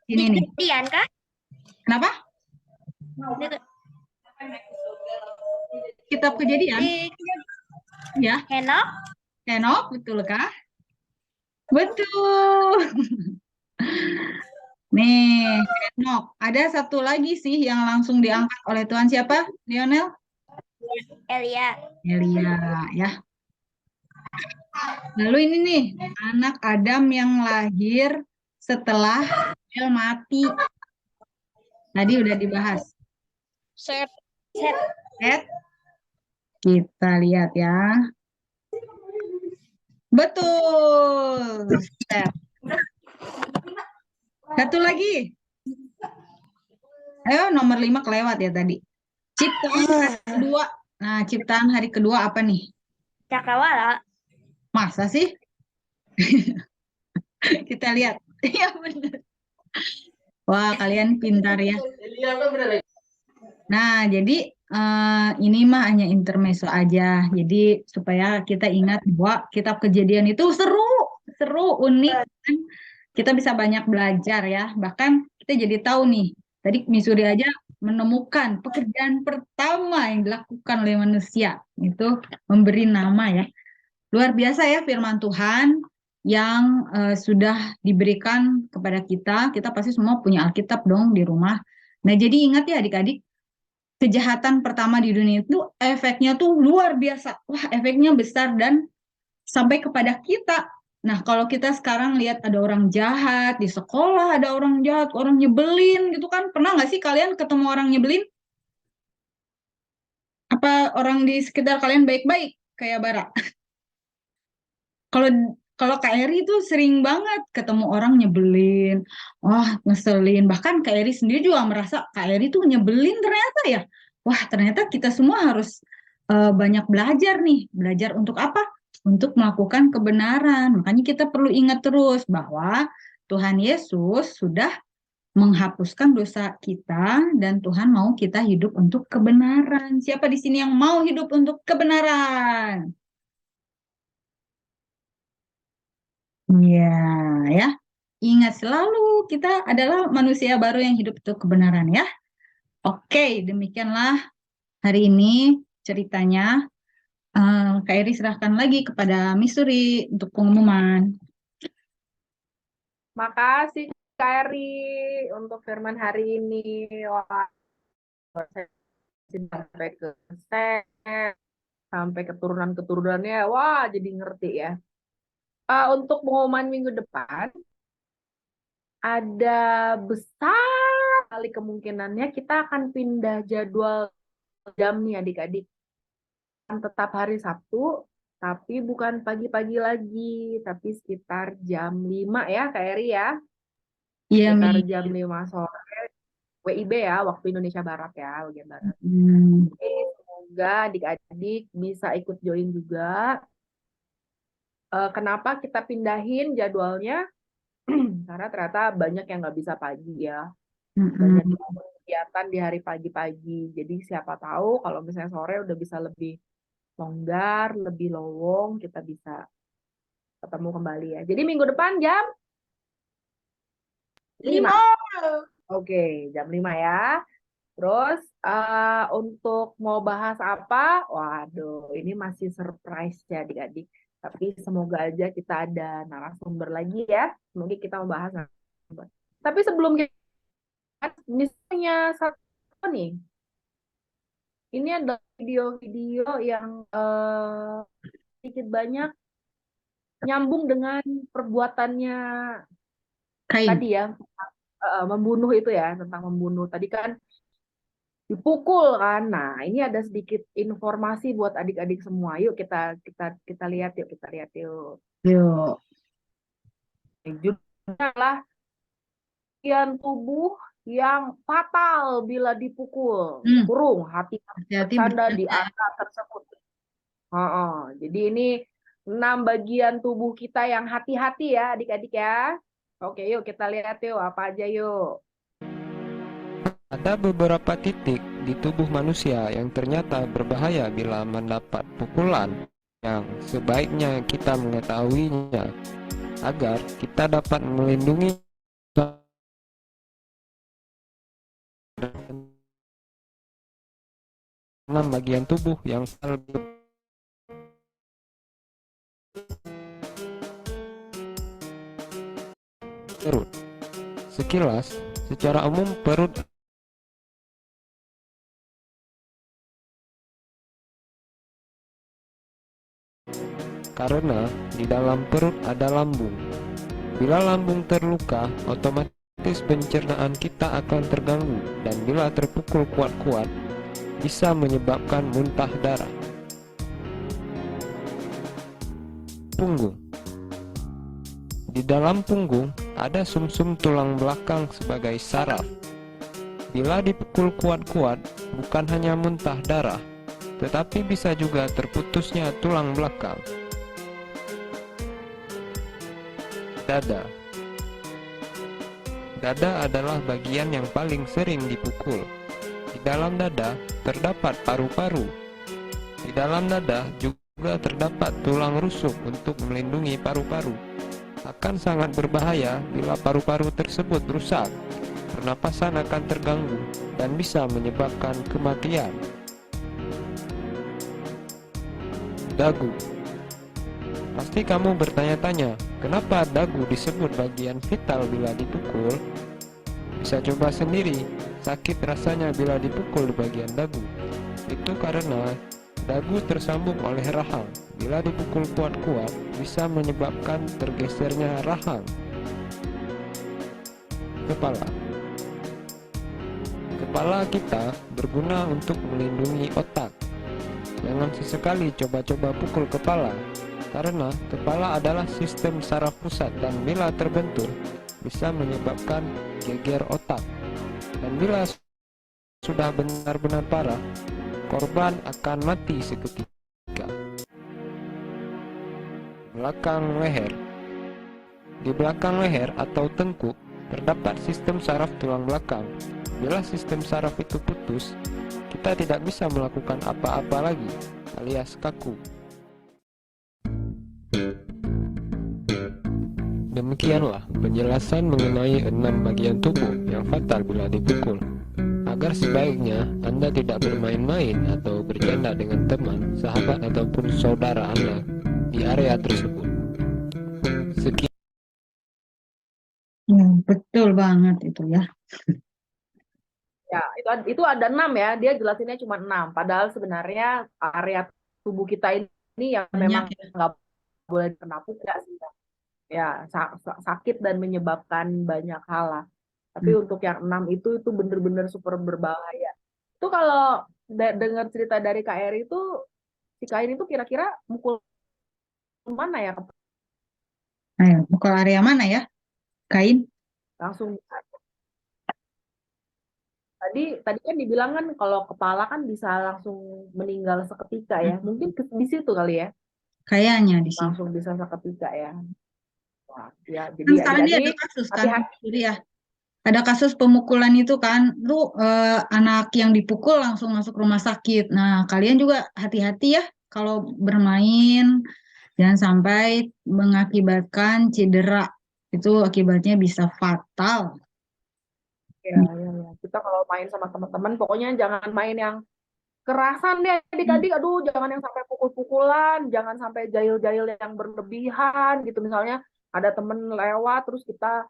Ini nih. Kejadian kah? Kenapa? Kitab Kejadian? Di Ya. Henok. Henok, betulkah? Betul. Nih, Henok. Ada satu lagi sih yang langsung diangkat oleh Tuhan. Siapa, Lionel? Elia. Elia, ya. Lalu ini nih, anak Adam yang lahir setelah Abel mati. Tadi udah dibahas. Set. Set. Kita lihat ya. Betul. Set. Satu lagi. Ayo, nomor 5 kelewat ya tadi. Ciptaan hari kedua. Nah, ciptaan hari kedua apa nih? Cakrawala. Masa sih? Kita lihat. Iya benar. Wah, kalian pintar ya. Nah, jadi ini mah hanya intermezzo aja. Jadi supaya kita ingat bahwa kitab Kejadian itu seru, unik. Kan? Kita bisa banyak belajar ya. Bahkan kita jadi tahu nih. Tadi Missouri aja menemukan pekerjaan pertama yang dilakukan oleh manusia. Itu memberi nama ya. Luar biasa ya firman Tuhan yang sudah diberikan kepada kita. Kita pasti semua punya Alkitab dong di rumah. Nah, jadi ingat ya adik-adik, kejahatan pertama di dunia itu efeknya tuh luar biasa. Wah, efeknya besar dan sampai kepada kita. Nah, kalau kita sekarang lihat ada orang jahat di sekolah, ada orang jahat, orang nyebelin gitu kan. Pernah nggak sih kalian ketemu orang nyebelin? Apa orang di sekitar kalian baik-baik kayak Bara? Kalau Kak Eri itu sering banget ketemu orang nyebelin, wah ngeselin. Bahkan Kak Eri sendiri juga merasa Kak Eri tuh nyebelin ternyata ya. Wah ternyata kita semua harus banyak belajar nih. Belajar untuk apa? Untuk melakukan kebenaran. Makanya kita perlu ingat terus bahwa Tuhan Yesus sudah menghapuskan dosa kita dan Tuhan mau kita hidup untuk kebenaran. Siapa di sini yang mau hidup untuk kebenaran? Iya, ya. Ingat selalu kita adalah manusia baru yang hidup untuk kebenaran ya. Oke, demikianlah hari ini ceritanya. Kak Eri serahkan lagi kepada Missouri untuk pengumuman. Makasih Kak untuk firman hari ini. Wah, saya sampai ke set, sampai keturunan-keturunannya. Wah, jadi ngerti ya. Untuk pengumuman minggu depan, ada besar kali kemungkinannya kita akan pindah jadwal jam nih adik-adik. Tetap hari Sabtu, tapi bukan pagi-pagi lagi, tapi sekitar jam 5 ya Kak Eri ya. Iya, Sekitar Mi. jam 5 sore WIB ya, waktu Indonesia Barat ya, bagian Barat. Oke, semoga adik-adik bisa ikut join juga. Kenapa kita pindahin jadwalnya? Karena ternyata banyak yang nggak bisa pagi ya. Banyak yang kegiatan di hari pagi-pagi. Jadi siapa tahu kalau misalnya sore udah bisa lebih longgar, lebih lowong, kita bisa ketemu kembali ya. Jadi minggu depan jam 5. Oke, jam 5 ya. Terus untuk mau bahas apa? Waduh, ini masih surprise ya adik-adik. Tapi semoga aja kita ada narasumber lagi ya. Semoga kita mau bahas narasumber. Tapi sebelum kita misalnya satu nih, ini ada video-video yang sedikit banyak nyambung dengan perbuatannya Kain. tadi ya, membunuh itu ya, tentang membunuh. Tadi kan dipukul kan. Nah, ini ada sedikit informasi buat adik-adik semua. Yuk kita lihat yuk, kita lihat yuk. Yuk. Judulnya adalah bagian tubuh yang fatal bila dipukul. Kurung hati-hati Hati-hati bercanda bercanda. di angka tersebut. Jadi ini 6 bagian tubuh kita yang hati-hati ya adik-adik ya. Oke, yuk kita lihat yuk apa aja yuk. Ada beberapa titik di tubuh manusia yang ternyata berbahaya bila mendapat pukulan, yang sebaiknya kita mengetahuinya agar kita dapat melindungi 6 bagian tubuh yang perut. Sekilas, secara umum perut karena di dalam perut ada lambung. Bila lambung terluka, otomatis pencernaan kita akan terganggu, dan bila terpukul kuat-kuat bisa menyebabkan muntah darah. Punggung. Di dalam punggung ada sumsum tulang belakang sebagai saraf. Bila dipukul kuat-kuat, bukan hanya muntah darah, tetapi bisa juga terputusnya tulang belakang. Dada. Dada adalah bagian yang paling sering dipukul. Di dalam dada terdapat paru-paru. Di dalam dada juga terdapat tulang rusuk untuk melindungi paru-paru. Akan sangat berbahaya bila paru-paru tersebut rusak. Pernapasan akan terganggu dan bisa menyebabkan kematian. Dagu. Pasti kamu bertanya-tanya, kenapa dagu disebut bagian vital bila dipukul? Bisa coba sendiri, sakit rasanya bila dipukul di bagian dagu. Itu karena dagu tersambung oleh rahang. Bila dipukul kuat-kuat, bisa menyebabkan tergesernya rahang. Kepala. Kepala kita berguna untuk melindungi otak. Jangan sesekali coba-coba pukul kepala, karena kepala adalah sistem saraf pusat dan bila terbentur bisa menyebabkan geger otak. Dan bila sudah benar-benar parah, korban akan mati seketika. Belakang leher. Di belakang leher atau tengkuk terdapat sistem saraf tulang belakang. Bila sistem saraf itu putus, kita tidak bisa melakukan apa-apa lagi, alias kaku. Demikianlah penjelasan mengenai 6 bagian tubuh yang fatal bila dipukul. Agar sebaiknya Anda tidak bermain-main atau bercanda dengan teman, sahabat ataupun saudara Anda di area tersebut. Sekian. Betul banget itu ya. Ya, itu ada 6 ya. Dia jelasinnya cuma 6. Padahal sebenarnya area tubuh kita ini yang Banyak memang ya. nggak boleh kena pukul sih. Ya, sakit dan menyebabkan banyak hal lah. Tapi Hmm. untuk yang 6 itu bener-bener super berbahaya. Itu kalau dengar cerita dari Kak Eri itu, si Kain itu kira-kira mukul mana ya? Ayo, pukul area mana ya? Kain? Langsung. Tadi kan dibilang kan kalau kepala kan bisa langsung meninggal seketika ya. Mungkin di situ kali ya. Kayaknya di situ. Langsung bisa seketika ya. Wah, ya, Kan jadi sekarang ini ada adik-adik kasus kan, hati-hati. Suri ya. Ada kasus pemukulan itu kan, lu anak yang dipukul langsung masuk rumah sakit. Nah, kalian juga hati-hati ya kalau bermain, jangan sampai mengakibatkan cedera. Itu akibatnya bisa fatal. Ya, ya, ya. Kita kalau main sama teman-teman, pokoknya jangan main yang kerasan deh adik-adik. Aduh, jangan yang sampai pukul-pukulan, jangan sampai jail-jail yang berlebihan gitu. Misalnya ada temen lewat, terus kita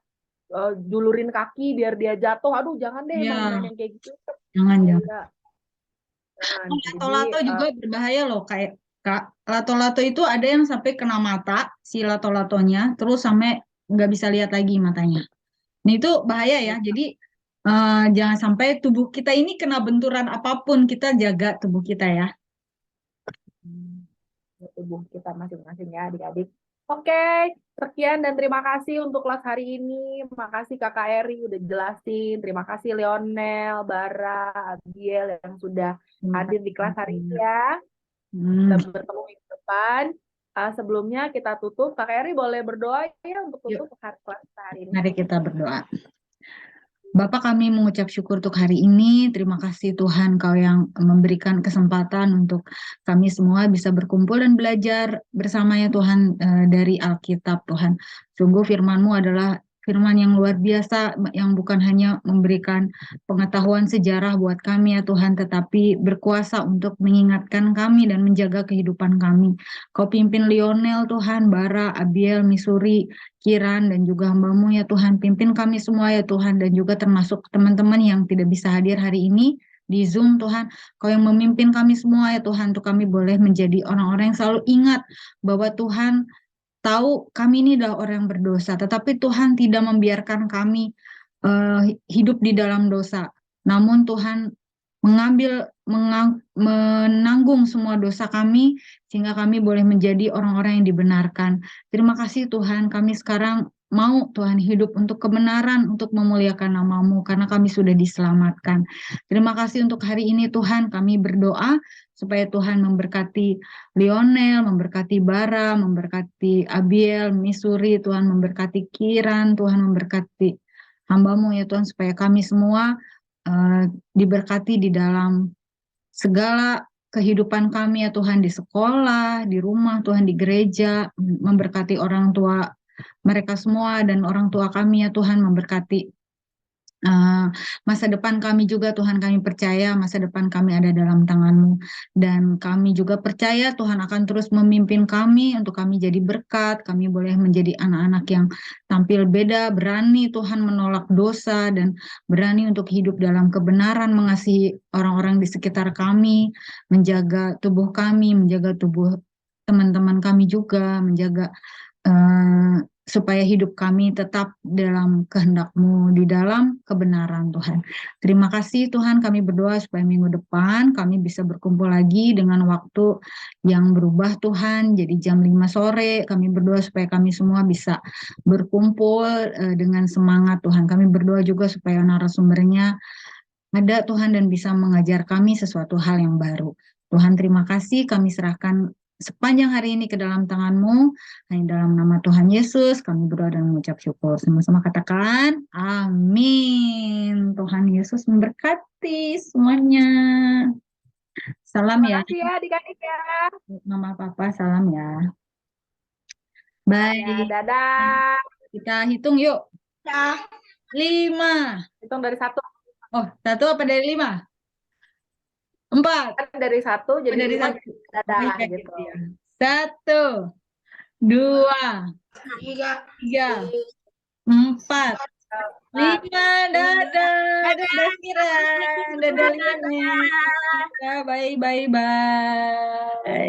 julurin kaki biar dia jatuh. Aduh, jangan deh main-main Ya, yang kayak gitu. jangan. Bahaya. Jangan. Jadi, Lato-lato juga berbahaya loh, kayak Kak. Lato-lato itu ada yang sampai kena mata, si lato-latonya, terus sampai nggak bisa lihat lagi matanya. Nah, itu bahaya ya. Jadi jangan sampai tubuh kita ini kena benturan apapun, kita jaga tubuh kita ya. tubuh kita masing-masing ya adik-adik. Oke, sekian dan terima kasih untuk kelas hari ini. Makasih Kakak Eri udah jelasin. Terima kasih Lionel, Bara, Abiel yang sudah hadir di kelas hari ini ya. Kita bertemu minggu depan. Sebelumnya kita tutup. Kakak Eri boleh berdoa ya untuk tutup kelas hari ini. Mari kita berdoa. Bapak, kami mengucap syukur untuk hari ini. Terima kasih Tuhan, Kau yang memberikan kesempatan untuk kami semua bisa berkumpul dan belajar bersama ya Tuhan dari Alkitab Tuhan. Sungguh firman-Mu adalah firman yang luar biasa, yang bukan hanya memberikan pengetahuan sejarah buat kami ya Tuhan, tetapi berkuasa untuk mengingatkan kami dan menjaga kehidupan kami. Kau pimpin Lionel Tuhan, Bara, Abiel, Misuri, Kiran, dan juga hamba-Mu ya Tuhan. Pimpin kami semua ya Tuhan, dan juga termasuk teman-teman yang tidak bisa hadir hari ini di Zoom Tuhan. Kau yang memimpin kami semua ya Tuhan, untuk kami boleh menjadi orang-orang yang selalu ingat bahwa Tuhan tahu kami ini adalah orang yang berdosa, tetapi Tuhan tidak membiarkan kami hidup di dalam dosa. Namun Tuhan menanggung semua dosa kami, sehingga kami boleh menjadi orang-orang yang dibenarkan. Terima kasih Tuhan, kami sekarang mau Tuhan hidup untuk kebenaran, untuk memuliakan nama-Mu, karena kami sudah diselamatkan. Terima kasih untuk hari ini Tuhan, kami berdoa supaya Tuhan memberkati Lionel, memberkati Bara, memberkati Abiel, Misuri, Tuhan memberkati Kiran, Tuhan memberkati hamba-Mu ya Tuhan, supaya kami semua diberkati di dalam segala kehidupan kami ya Tuhan, di sekolah, di rumah Tuhan, di gereja, memberkati orang tua mereka semua dan orang tua kami ya Tuhan, memberkati masa depan kami juga Tuhan. Kami percaya masa depan kami ada dalam tangan-Mu, dan kami juga percaya Tuhan akan terus memimpin kami untuk kami jadi berkat. Kami boleh menjadi anak-anak yang tampil beda, berani Tuhan menolak dosa, dan berani untuk hidup dalam kebenaran, mengasihi orang-orang di sekitar kami, menjaga tubuh kami, menjaga tubuh teman-teman kami juga, menjaga supaya hidup kami tetap dalam kehendak-Mu, di dalam kebenaran Tuhan. Terima kasih Tuhan, kami berdoa supaya minggu depan kami bisa berkumpul lagi dengan waktu yang berubah Tuhan, jadi jam 5 sore. Kami berdoa supaya kami semua bisa berkumpul dengan semangat Tuhan. Kami berdoa juga supaya narasumbernya ada Tuhan dan bisa mengajar kami sesuatu hal yang baru. Tuhan, terima kasih, kami serahkan sepanjang hari ini ke dalam tangan-Mu. Hanya dalam nama Tuhan Yesus kami berdoa dan mengucap syukur. Sama-sama katakan amin. Tuhan Yesus memberkati semuanya. Salam Terima ya. kasih ya adik-adik ya. Mama Papa, salam ya. Ya, Baik, dadah. kita hitung yuk. Ya. 5. Hitung dari 1. Oh, 1 apa dari 5? 4. Dari 1 jadi Dari 5 1. dadah gitu. 1, 2, Tiga. 3, 4, Lina, dadah, dadah Kira, dadah Lina. Dadah. Bye, bye, bye, bye.